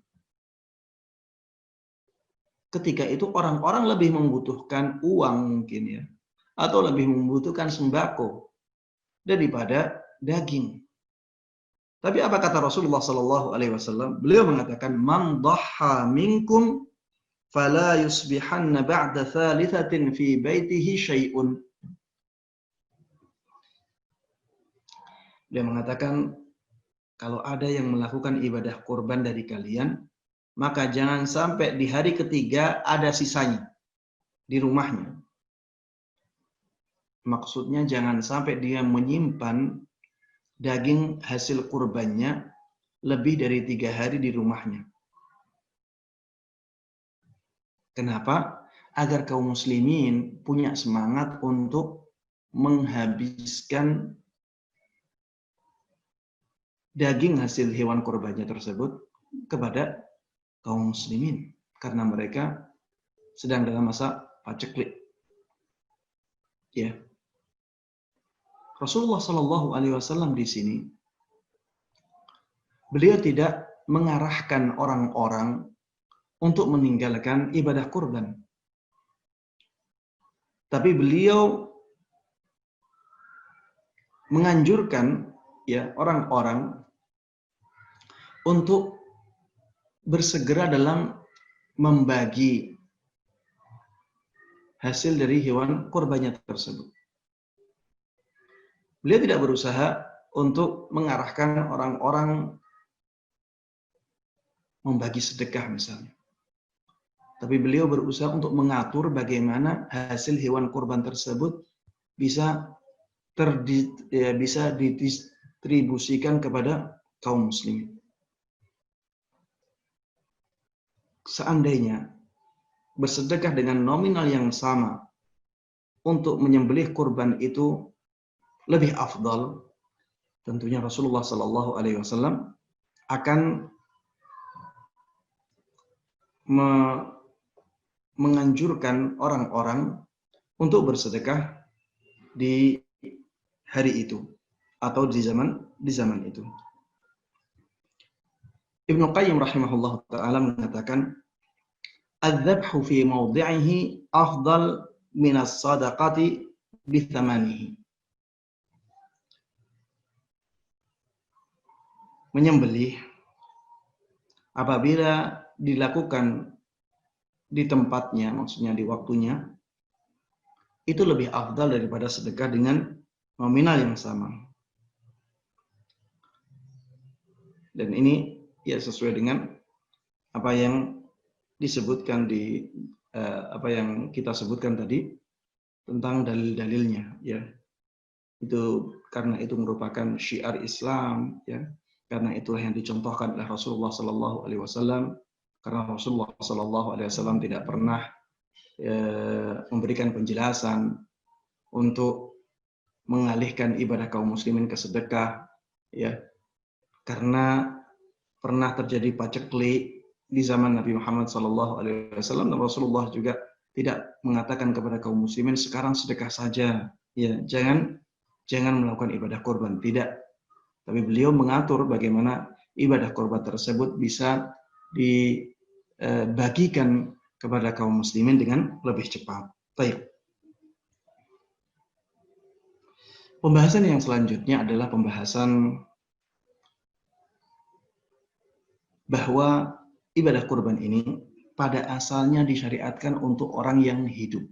Ketika itu orang-orang lebih membutuhkan uang mungkin ya, atau lebih membutuhkan sembako daripada daging. Tapi apa kata Rasulullah sallallahu alaihi wasallam? Beliau mengatakan, man dhahha minkum fala yusbihanna ba'da thalithatin fi baitihi syai'un. Dia mengatakan, kalau ada yang melakukan ibadah kurban dari kalian, maka jangan sampai di hari ketiga ada sisanya di rumahnya. Maksudnya jangan sampai dia menyimpan daging hasil kurbannya lebih dari 3 hari di rumahnya. Kenapa? Agar kaum muslimin punya semangat untuk menghabiskan daging hasil hewan kurbannya tersebut kepada kaum muslimin, karena mereka sedang dalam masa paceklik. Ya. Rasulullah Shallallahu Alaihi Wasallam di sini beliau tidak mengarahkan orang-orang untuk meninggalkan ibadah kurban, tapi beliau menganjurkan ya orang-orang untuk bersegera dalam membagi hasil dari hewan kurbannya tersebut. Beliau tidak berusaha untuk mengarahkan orang-orang membagi sedekah misalnya. Tapi beliau berusaha untuk mengatur bagaimana hasil hewan kurban tersebut bisa didistribusikan kepada kaum muslimin. Seandainya bersedekah dengan nominal yang sama untuk menyembelih kurban itu lebih afdal, tentunya Rasulullah Sallallahu Alaihi Wasallam akan menganjurkan orang-orang untuk bersedekah di hari itu atau di zaman itu. Ibnu Qayyim rahimahullah ta'ala mengatakan, "Adz-dzabhu fi mawdi'ihi afdal min as-sadaqati bi thamanihi." Menyembelih apabila dilakukan di tempatnya, maksudnya di waktunya, itu lebih afdal daripada sedekah dengan nominal yang sama. Dan ini ya sesuai dengan apa yang disebutkan di apa yang kita sebutkan tadi tentang dalil-dalilnya, ya. Itu karena itu merupakan syiar Islam, ya. Karena itulah yang dicontohkan oleh Rasulullah Sallallahu Alaihi Wasallam. Karena Rasulullah Sallallahu Alaihi Wasallam tidak pernah memberikan penjelasan untuk mengalihkan ibadah kaum muslimin ke sedekah, ya. Karena pernah terjadi paceklik di zaman Nabi Muhammad SAW, dan Rasulullah juga tidak mengatakan kepada kaum muslimin sekarang sedekah saja, ya, jangan melakukan ibadah kurban, tidak. Tapi beliau mengatur bagaimana ibadah kurban tersebut bisa dibagikan kepada kaum muslimin dengan lebih cepat. Baik. Pembahasan yang selanjutnya adalah pembahasan bahwa ibadah kurban ini pada asalnya disyariatkan untuk orang yang hidup.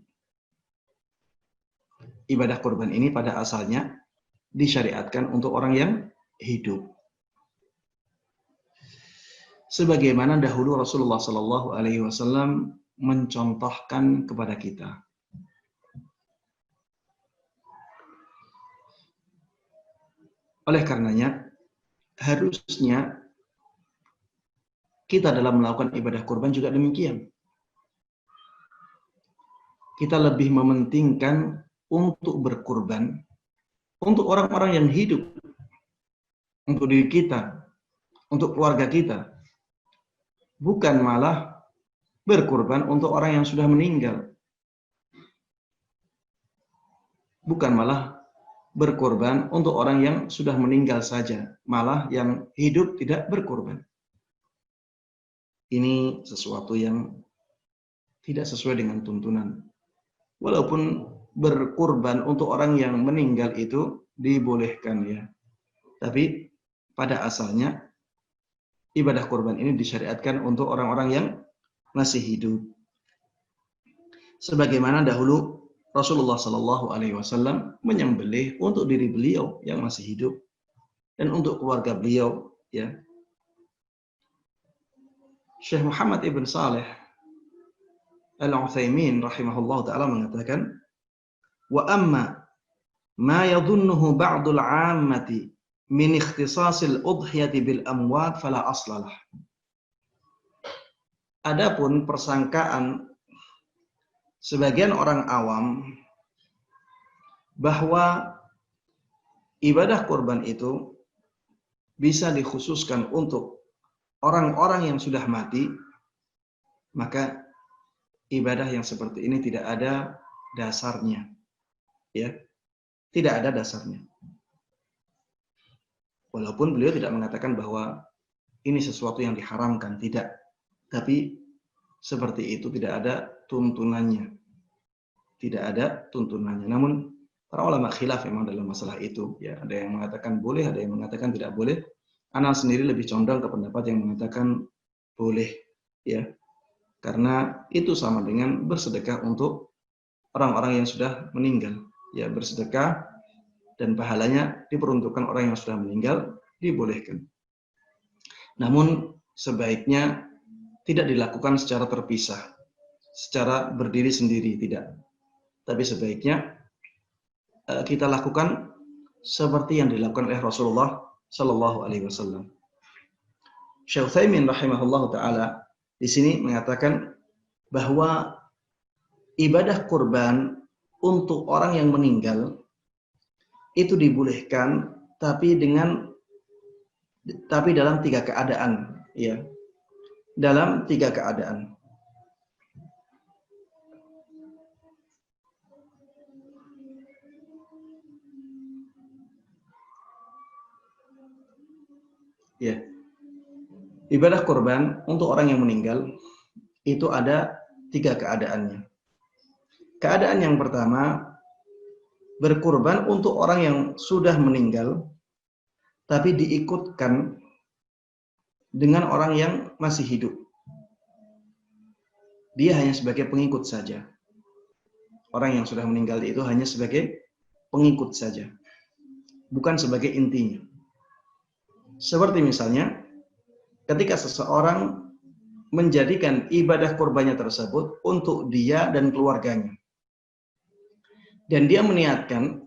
Ibadah kurban ini pada asalnya disyariatkan untuk orang yang hidup. Sebagaimana dahulu Rasulullah Sallallahu Alaihi Wasallam mencontohkan kepada kita. Oleh karenanya, harusnya kita dalam melakukan ibadah kurban juga demikian. Kita lebih mementingkan untuk berkurban untuk orang-orang yang hidup, untuk diri kita, untuk keluarga kita. Bukan malah berkurban untuk orang yang sudah meninggal. Bukan malah berkurban untuk orang yang sudah meninggal saja. Malah yang hidup tidak berkurban. Ini sesuatu yang tidak sesuai dengan tuntunan. Walaupun berkurban untuk orang yang meninggal itu dibolehkan, ya. Tapi pada asalnya ibadah kurban ini disyariatkan untuk orang-orang yang masih hidup. Sebagaimana dahulu Rasulullah Sallallahu Alaihi Wasallam menyembelih untuk diri beliau yang masih hidup dan untuk keluarga beliau, ya. Syekh Muhammad ibn Saleh Al-Utsaimin rahimahullah ta'ala mengatakan, wa amma ma yadhunnuhu ba'dul 'ammati min ikhtisasil udhiyati bil amwat fala aslalah. Adapun persangkaan sebagian orang awam bahwa ibadah kurban itu bisa dikhususkan untuk orang-orang yang sudah mati, maka ibadah yang seperti ini tidak ada dasarnya, ya, tidak ada dasarnya. Walaupun beliau tidak mengatakan bahwa ini sesuatu yang diharamkan, tidak. Tapi seperti itu tidak ada tuntunannya, tidak ada tuntunannya. Namun para ulama khilaf memang dalam masalah itu, ya. Ada yang mengatakan boleh, ada yang mengatakan tidak boleh. Ana sendiri lebih condong ke pendapat yang mengatakan boleh, ya. Karena itu sama dengan bersedekah untuk orang-orang yang sudah meninggal, ya. Bersedekah dan pahalanya diperuntukkan orang yang sudah meninggal, dibolehkan. Namun sebaiknya tidak dilakukan secara terpisah, secara berdiri sendiri, tidak. Tapi sebaiknya kita lakukan seperti yang dilakukan oleh Rasulullah Sallallahu Alaihi Wasallam. Syekh Utsaimin rahimahullah taala di sini mengatakan bahwa ibadah kurban untuk orang yang meninggal itu dibolehkan, tapi dalam 3 keadaan, ya. Dalam 3 keadaan. Ya. Ibadah kurban untuk orang yang meninggal itu ada 3 keadaannya. Keadaan yang pertama, berkurban untuk orang yang sudah meninggal tapi diikutkan dengan orang yang masih hidup. Dia hanya sebagai pengikut saja. Orang yang sudah meninggal itu hanya sebagai pengikut saja, bukan sebagai intinya. Seperti misalnya ketika seseorang menjadikan ibadah kurbannya tersebut untuk dia dan keluarganya. Dan dia meniatkan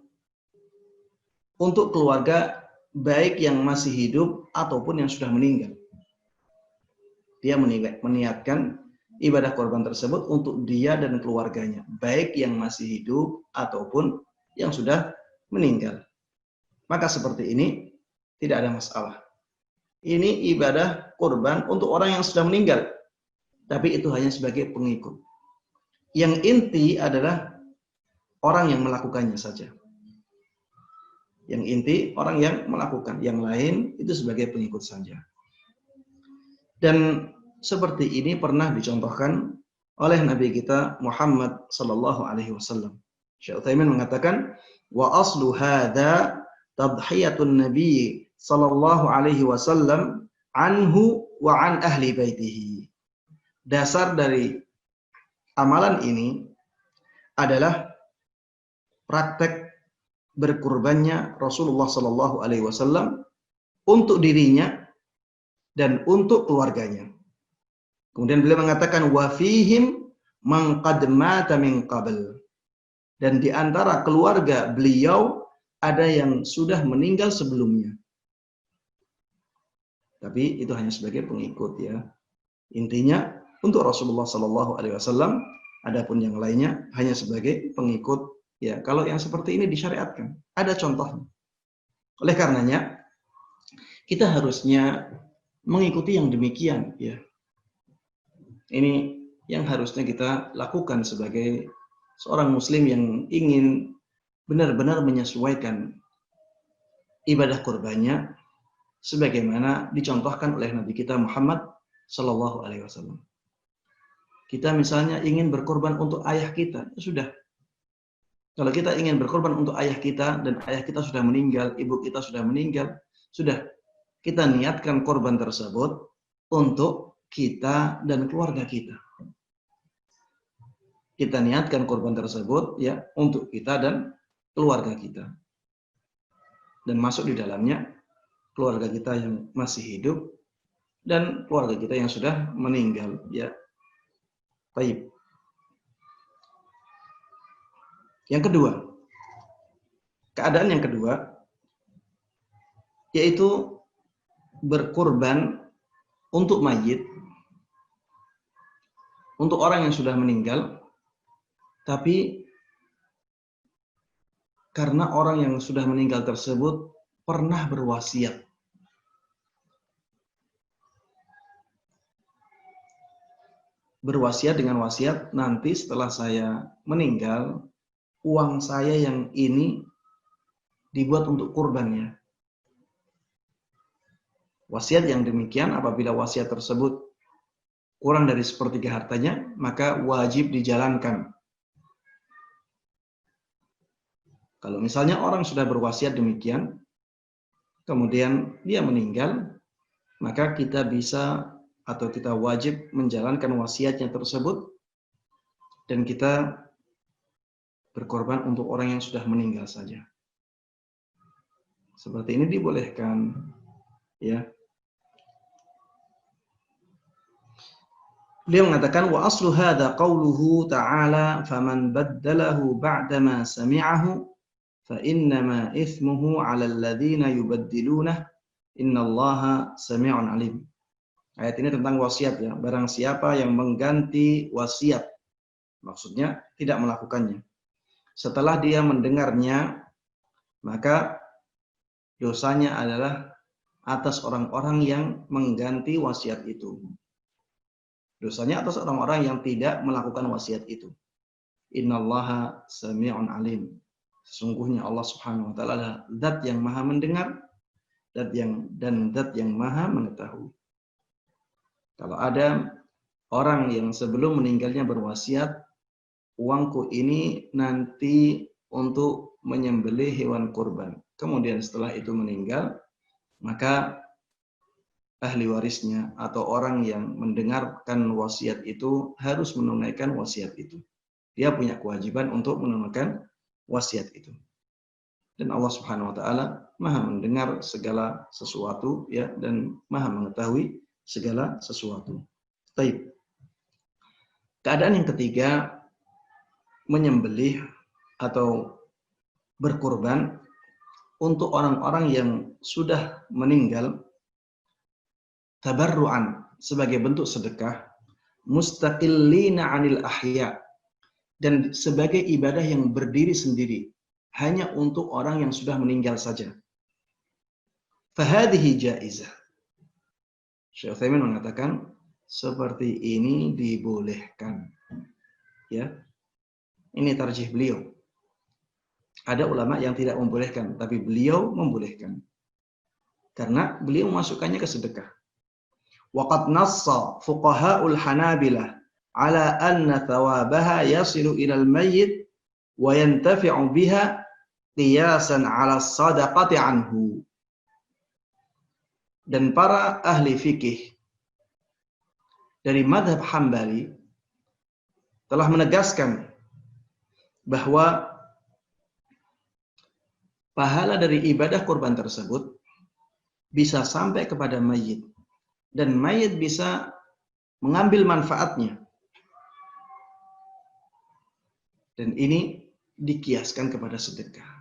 untuk keluarga baik yang masih hidup ataupun yang sudah meninggal. Dia meniatkan ibadah kurban tersebut untuk dia dan keluarganya, baik yang masih hidup ataupun yang sudah meninggal. Maka seperti ini tidak ada masalah. Ini ibadah kurban untuk orang yang sudah meninggal, tapi itu hanya sebagai pengikut. Yang inti adalah orang yang melakukannya saja. Yang inti orang yang melakukan, yang lain itu sebagai pengikut saja. Dan seperti ini pernah dicontohkan oleh Nabi kita Muhammad sallallahu alaihi wasallam. Syekh Utsaimin mengatakan, wa aslu hadza tadhiyatun nabi sallallahu alaihi wasallam anhu wa an ahli baitihi. Dasar dari amalan ini adalah praktek berkurbannya Rasulullah sallallahu alaihi wasallam untuk dirinya dan untuk keluarganya. Kemudian beliau mengatakan wa fihim man qad mata min qabl. Dan di antara keluarga beliau ada yang sudah meninggal sebelumnya. Tapi itu hanya sebagai pengikut ya. Intinya untuk Rasulullah sallallahu alaihi wasallam, adapun yang lainnya hanya sebagai pengikut ya. Kalau yang seperti ini disyariatkan, ada contohnya. Oleh karenanya kita harusnya mengikuti yang demikian ya. Ini yang harusnya kita lakukan sebagai seorang muslim yang ingin benar-benar menyesuaikan ibadah kurbannya sebagaimana dicontohkan oleh Nabi kita Muhammad sallallahu alaihi wasallam. Kita misalnya ingin berkorban untuk ayah kita, ya sudah. Kalau kita ingin berkorban untuk ayah kita dan ayah kita sudah meninggal, ibu kita sudah meninggal, sudah kita niatkan korban tersebut untuk kita dan keluarga kita. Kita niatkan korban tersebut ya untuk kita dan keluarga kita. Dan masuk di dalamnya keluarga kita yang masih hidup dan keluarga kita yang sudah meninggal ya. Baik. Yang kedua, keadaan yang kedua yaitu berkorban untuk mayit, untuk orang yang sudah meninggal, tapi karena orang yang sudah meninggal tersebut pernah berwasiat. Berwasiat dengan wasiat, nanti setelah saya meninggal, uang saya yang ini dibuat untuk kurbannya. Wasiat yang demikian, apabila wasiat tersebut kurang dari sepertiga hartanya, maka wajib dijalankan. Kalau misalnya orang sudah berwasiat demikian, kemudian dia meninggal, maka kita bisa atau kita wajib menjalankan wasiatnya tersebut dan kita berkorban untuk orang yang sudah meninggal saja. Seperti ini dibolehkan, ya. Beliau mengatakan wa aslu hadza qauluhu ta'ala faman baddalahu ba'dama sami'ahu fa innama ithmuhu 'alal ladzina yubaddilunah innallaha sami'un 'alim. Ayat ini tentang wasiat ya, barang siapa yang mengganti wasiat, maksudnya tidak melakukannya. Setelah dia mendengarnya, maka dosanya adalah atas orang-orang yang mengganti wasiat itu. Dosanya atas orang-orang yang tidak melakukan wasiat itu. Innallaha sami'un alim. Sesungguhnya Allah Subhanahu wa taala adalah zat yang maha mendengar dan zat yang maha mengetahui. Kalau ada orang yang sebelum meninggalnya berwasiat, uangku ini nanti untuk menyembelih hewan kurban. Kemudian setelah itu meninggal, maka ahli warisnya atau orang yang mendengarkan wasiat itu harus menunaikan wasiat itu. Dia punya kewajiban untuk menunaikan wasiat itu. Dan Allah Subhanahu wa taala Maha mendengar segala sesuatu ya dan Maha mengetahui segala sesuatu. Baik. Keadaan yang ketiga, menyembelih atau berkurban untuk orang-orang yang sudah meninggal tabarru'an, sebagai bentuk sedekah, mustaqillina 'anil ahya, dan sebagai ibadah yang berdiri sendiri, hanya untuk orang yang sudah meninggal saja. Fahadhihi jaizah. Syekh Utsaimin mengatakan seperti ini dibolehkan. Ya. Ini tarjih beliau. Ada ulama yang tidak membolehkan, tapi beliau membolehkan. Karena beliau memasukkannya ke sedekah. Waqad nassa fuqaha'ul Hanabilah ala anna thawabaha yasilu ilal mayyit wa yantafi'u biha qiyasan ala sadaqati anhu. Dan para ahli fikih dari madhab Hambali telah menegaskan bahwa pahala dari ibadah kurban tersebut bisa sampai kepada mayit, dan mayit bisa mengambil manfaatnya. Dan ini dikiaskan kepada sedekah.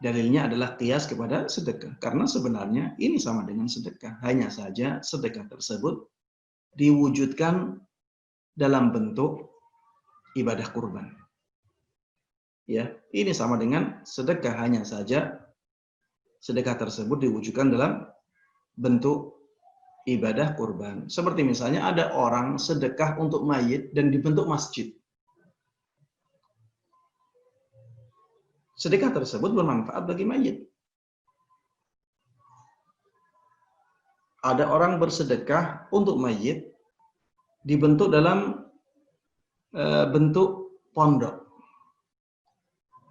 Dalilnya adalah kias kepada sedekah. Karena sebenarnya ini sama dengan sedekah. Hanya saja sedekah tersebut diwujudkan dalam bentuk ibadah kurban. Ya, ini sama dengan sedekah, hanya saja sedekah tersebut diwujudkan dalam bentuk ibadah kurban. Seperti misalnya ada orang sedekah untuk mayit dan dibentuk masjid. Sedekah tersebut bermanfaat bagi mayit. Ada orang bersedekah untuk mayit dibentuk dalam bentuk pondok.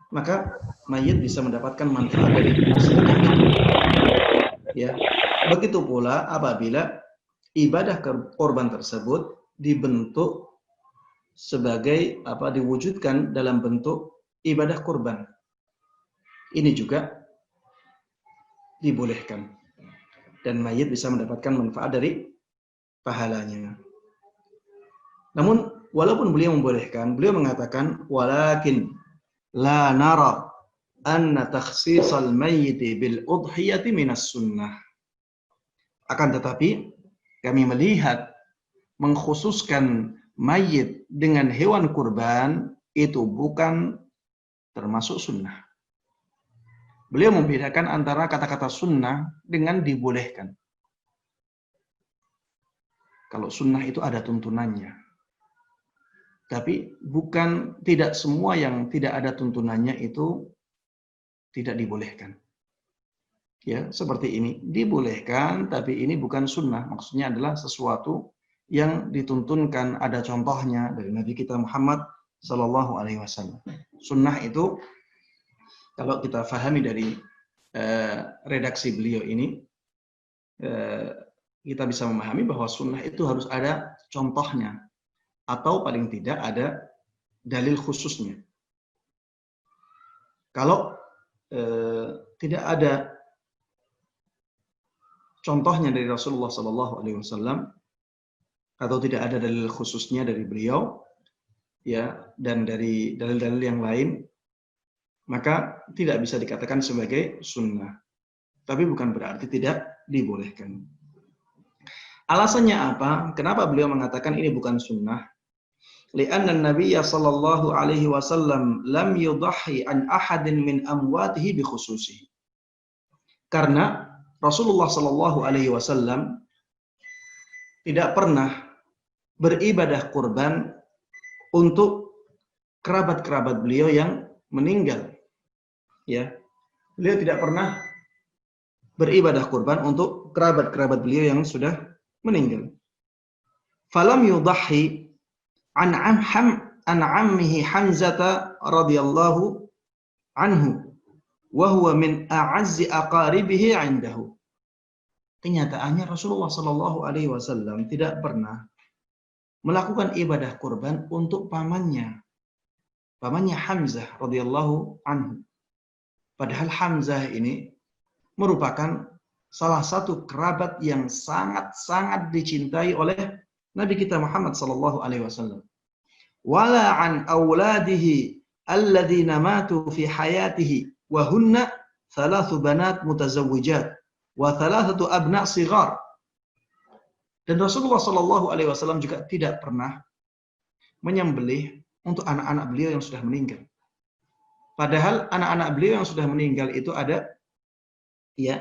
Maka mayit bisa mendapatkan manfaat dari sedekah itu. Ya. Begitu pula apabila ibadah korban tersebut dibentuk sebagai diwujudkan dalam bentuk ibadah kurban. Ini juga dibolehkan. Dan mayit bisa mendapatkan manfaat dari pahalanya. Namun walaupun beliau membolehkan, beliau mengatakan walakin la nara anna takhsisal mayyit bil udhiyati minas sunnah. Akan tetapi kami melihat mengkhususkan mayit dengan hewan kurban itu bukan termasuk sunnah. Beliau membedakan antara kata-kata sunnah dengan dibolehkan. Kalau sunnah itu ada tuntunannya. Tapi tidak semua yang tidak ada tuntunannya itu tidak dibolehkan. Ya, seperti ini. Dibolehkan, tapi ini bukan sunnah. Maksudnya adalah sesuatu yang dituntunkan, ada contohnya dari Nabi kita Muhammad Sallallahu Alaihi Wasallam. Sunnah itu, kalau kita fahami dari redaksi beliau ini, kita bisa memahami bahwa sunnah itu harus ada contohnya, atau paling tidak ada dalil khususnya. Kalau tidak ada contohnya dari Rasulullah Sallallahu Alaihi Wasallam, atau tidak ada dalil khususnya dari beliau, ya, dan dari dalil-dalil yang lain, maka tidak bisa dikatakan sebagai sunnah. Tapi bukan berarti tidak dibolehkan. Alasannya apa? Kenapa beliau mengatakan ini bukan sunnah? Li'anna an-nabiyya sallallahu alaihi wasallam lam yudahhi an ahadin min amwatihi bi khususihi. Karena Rasulullah sallallahu alaihi wasallam tidak pernah beribadah kurban untuk kerabat-kerabat beliau yang meninggal. Ya. Beliau tidak pernah beribadah kurban untuk kerabat-kerabat beliau yang sudah meninggal. Falam yudahhi an ammihi Hamzah radhiyallahu anhu wa huwa min a'azzi aqaribihi 'indahu. Kenyataannya Rasulullah sallallahu alaihi wasallam tidak pernah melakukan ibadah kurban untuk pamannya Hamzah radhiyallahu anhu. Padahal Hamzah ini merupakan salah satu kerabat yang sangat-sangat dicintai oleh Nabi kita Muhammad sallallahu alaihi wasallam. Wala an auladihi alladzina matu fi hayatihi wa hunna thalathu banat mutazawwijat wa thalathatu abna' shighar. Dan Rasulullah sallallahu alaihi wasallam juga tidak pernah menyembelih untuk anak-anak beliau yang sudah meninggal. Padahal anak-anak beliau yang sudah meninggal itu ada 3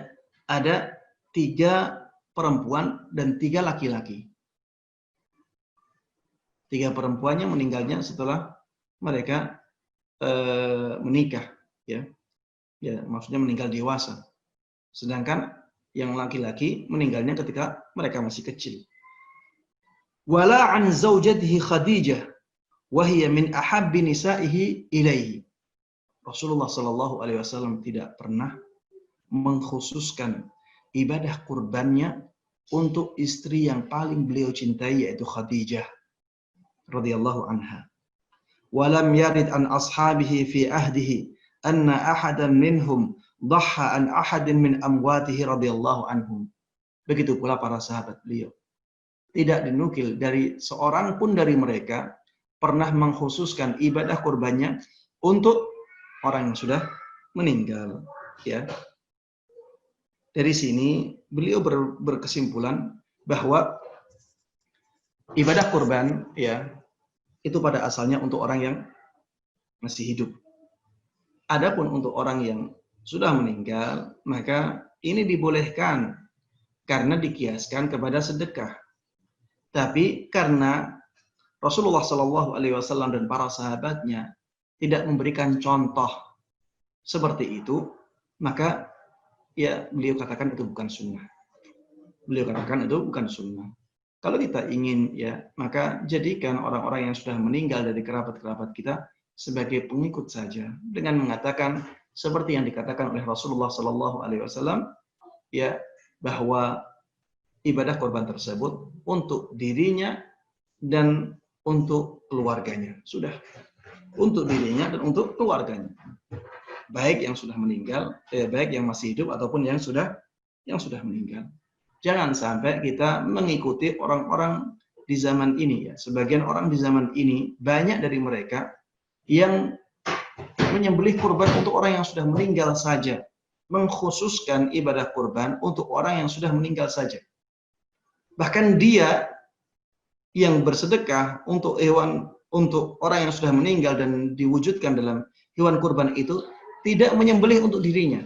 perempuan dan 3 laki-laki. 3 perempuannya meninggalnya setelah mereka menikah, ya. Ya, maksudnya meninggal dewasa. Sedangkan yang laki-laki meninggalnya ketika mereka masih kecil. Wala an zaujatihi Khadijah wa hiya min ahabbi nisaihi ilaihi. Rasulullah sallallahu alaihi wasallam tidak pernah mengkhususkan ibadah kurbannya untuk istri yang paling beliau cintai, yaitu Khadijah radhiyallahu anha. Walam yarid an ashabihi fi ahdihi anna ahadan minhum dhaha an ahadin min amwatihi radhiyallahu anhum. Begitu pula para sahabat beliau. Tidak dinukil dari seorang pun dari mereka pernah mengkhususkan ibadah kurbannya untuk orang yang sudah meninggal, ya. Dari sini beliau berkesimpulan bahwa ibadah kurban, ya, itu pada asalnya untuk orang yang masih hidup. Adapun untuk orang yang sudah meninggal, maka ini dibolehkan karena dikiaskan kepada sedekah. Tapi karena Rasulullah Shallallahu Alaihi Wasallam dan para sahabatnya tidak memberikan contoh seperti itu, maka ya beliau katakan itu bukan sunnah. Beliau katakan itu bukan sunnah. Kalau kita ingin, ya, maka jadikan orang-orang yang sudah meninggal dari kerabat-kerabat kita sebagai pengikut saja, dengan mengatakan seperti yang dikatakan oleh Rasulullah Shallallahu Alaihi Wasallam, ya, bahwa ibadah korban tersebut untuk dirinya dan untuk keluarganya. Sudah, untuk dirinya dan untuk keluarganya, baik yang sudah meninggal, baik yang masih hidup ataupun yang sudah meninggal. Jangan sampai kita mengikuti orang-orang di zaman ini, ya. Sebagian orang di zaman ini, banyak dari mereka yang menyembelih kurban untuk orang yang sudah meninggal saja, mengkhususkan ibadah kurban untuk orang yang sudah meninggal saja. Bahkan dia yang bersedekah untuk hewan, untuk orang yang sudah meninggal dan diwujudkan dalam hewan kurban itu, tidak menyembelih untuk dirinya.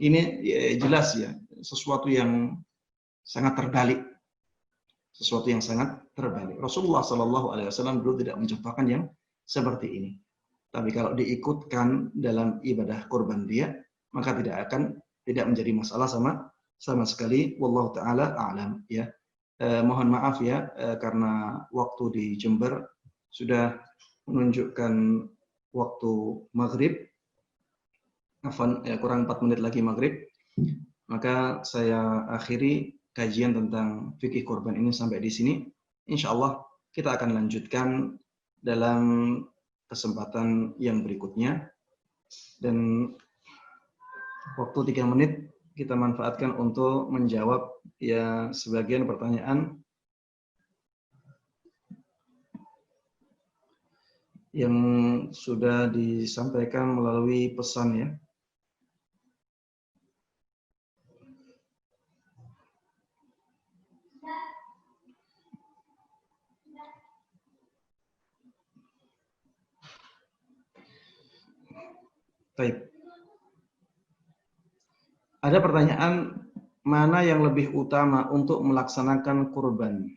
Ini ya, jelas, ya, sesuatu yang sangat terbalik. Sesuatu yang sangat terbalik. Rasulullah Shallallahu Alaihi Wasallam dulu tidak mencontohkan yang seperti ini. Tapi kalau diikutkan dalam ibadah kurban dia, maka tidak menjadi masalah sama sekali. Wallahu taala a'lam, ya. Mohon maaf, ya, karena waktu di Jember sudah menunjukkan waktu maghrib. Kurang 4 menit lagi maghrib. Maka saya akhiri kajian tentang fikih kurban ini sampai di sini. Insya Allah kita akan lanjutkan dalam kesempatan yang berikutnya. Dan waktu 3 menit kita manfaatkan untuk menjawab, ya, sebagian pertanyaan yang sudah disampaikan melalui pesan, ya. Baik. Ada pertanyaan, mana yang lebih utama untuk melaksanakan kurban?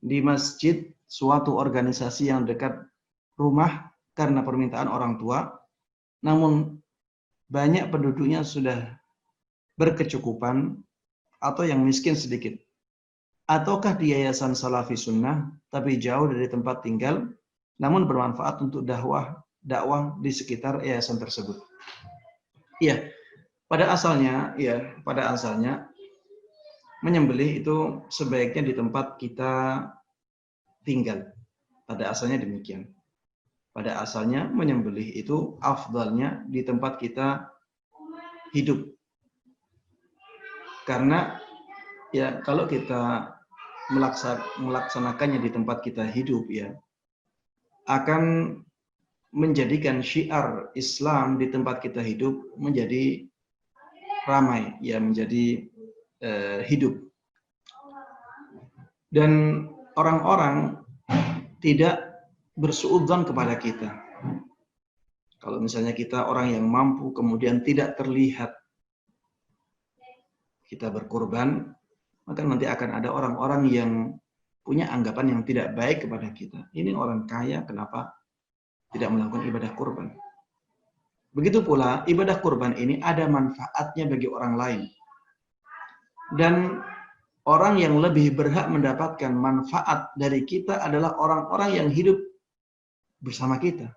Di masjid suatu organisasi yang dekat rumah karena permintaan orang tua, namun banyak penduduknya sudah berkecukupan atau yang miskin sedikit. Ataukah di yayasan Salafi Sunnah tapi jauh dari tempat tinggal, namun bermanfaat untuk dakwah di sekitar yayasan tersebut? Iya. Pada asalnya menyembelih itu sebaiknya di tempat kita tinggal. Pada asalnya demikian. Pada asalnya menyembelih itu afdalnya di tempat kita hidup. Karena ya kalau kita melaksanakannya di tempat kita hidup ya, akan menjadikan syiar Islam di tempat kita hidup menjadi ramai, ya menjadi hidup. Dan orang-orang tidak bersuudzon kepada kita. Kalau misalnya kita orang yang mampu kemudian tidak terlihat kita berkorban, maka nanti akan ada orang-orang yang punya anggapan yang tidak baik kepada kita. Ini orang kaya, kenapa tidak melakukan ibadah kurban? Begitu pula ibadah kurban ini ada manfaatnya bagi orang lain. Dan orang yang lebih berhak mendapatkan manfaat dari kita adalah orang-orang yang hidup bersama kita.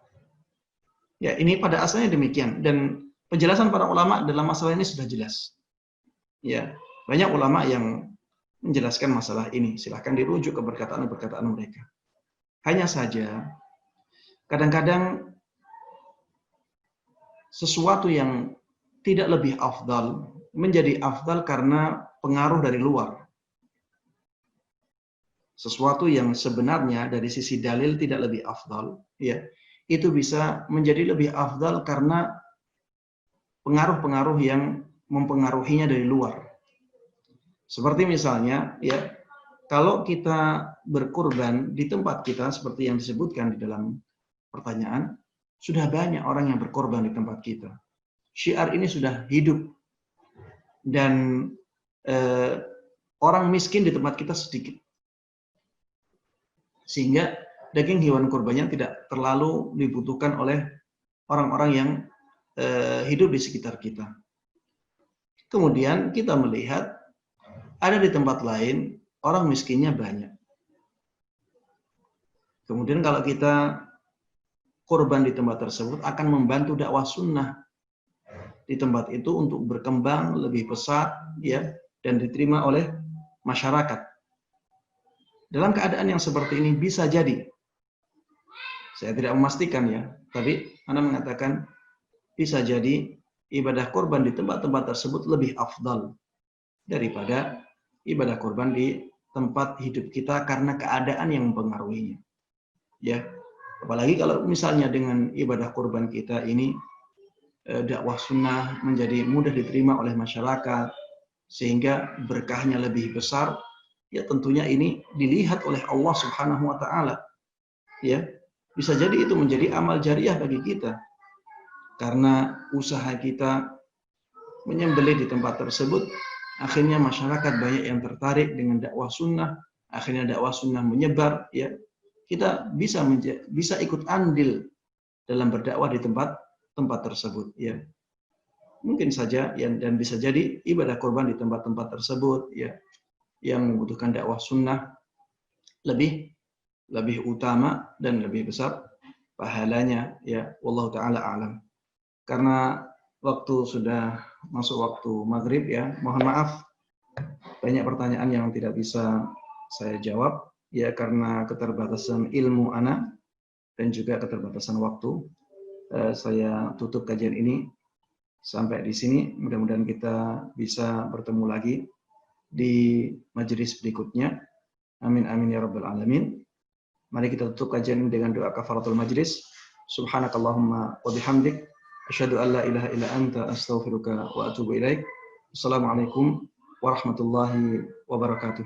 Ya, ini pada asalnya demikian, dan penjelasan para ulama dalam masalah ini sudah jelas. Ya, banyak ulama yang menjelaskan masalah ini. Silahkan dirujuk ke perkataan-perkataan mereka. Hanya saja, kadang-kadang sesuatu yang tidak lebih afdal menjadi afdal karena pengaruh dari luar. Sesuatu yang sebenarnya dari sisi dalil tidak lebih afdal, ya, itu bisa menjadi lebih afdal karena pengaruh-pengaruh yang mempengaruhinya dari luar. Seperti misalnya, ya, kalau kita berkurban di tempat kita seperti yang disebutkan di dalam pertanyaan, sudah banyak orang yang berkorban di tempat kita. Syiar ini sudah hidup dan orang miskin di tempat kita sedikit. Sehingga daging hewan kurbannya tidak terlalu dibutuhkan oleh orang-orang yang hidup di sekitar kita. Kemudian kita melihat ada di tempat lain orang miskinnya banyak. Kemudian kalau kita korban di tempat tersebut akan membantu dakwah sunnah di tempat itu untuk berkembang lebih pesat, ya, dan diterima oleh masyarakat. Dalam keadaan yang seperti ini bisa jadi, saya tidak memastikan ya, tapi Anda mengatakan bisa jadi ibadah korban di tempat-tempat tersebut lebih afdal daripada ibadah korban di tempat hidup kita karena keadaan yang mempengaruhinya. Ya, apalagi kalau misalnya dengan ibadah korban kita ini dakwah sunnah menjadi mudah diterima oleh masyarakat sehingga berkahnya lebih besar, ya tentunya ini dilihat oleh Allah Subhanahu wa taala. Ya, bisa jadi itu menjadi amal jariah bagi kita. Karena usaha kita menyembelih di tempat tersebut, akhirnya masyarakat banyak yang tertarik dengan dakwah sunnah, akhirnya dakwah sunnah menyebar, ya. Kita bisa ikut andil dalam berdakwah di tempat tersebut, ya. Mungkin saja dan bisa jadi ibadah korban di tempat-tempat tersebut, ya, yang membutuhkan dakwah sunnah lebih utama dan lebih besar pahalanya, ya. Wallahu taala alam. Karena waktu sudah masuk waktu maghrib, ya, mohon maaf banyak pertanyaan yang tidak bisa saya jawab, ya, karena keterbatasan ilmu ana dan juga keterbatasan waktu. Saya tutup kajian ini sampai di sini. Mudah-mudahan kita bisa bertemu lagi di majelis berikutnya. Amin amin ya rabbal alamin. Mari kita tutup kajian dengan doa kafaratul majlis. Subhanakallahumma wa bihamdik asyhadu an la ilaha illa anta astaghfiruka wa atubu ilaik. Assalamualaikum warahmatullahi wabarakatuh.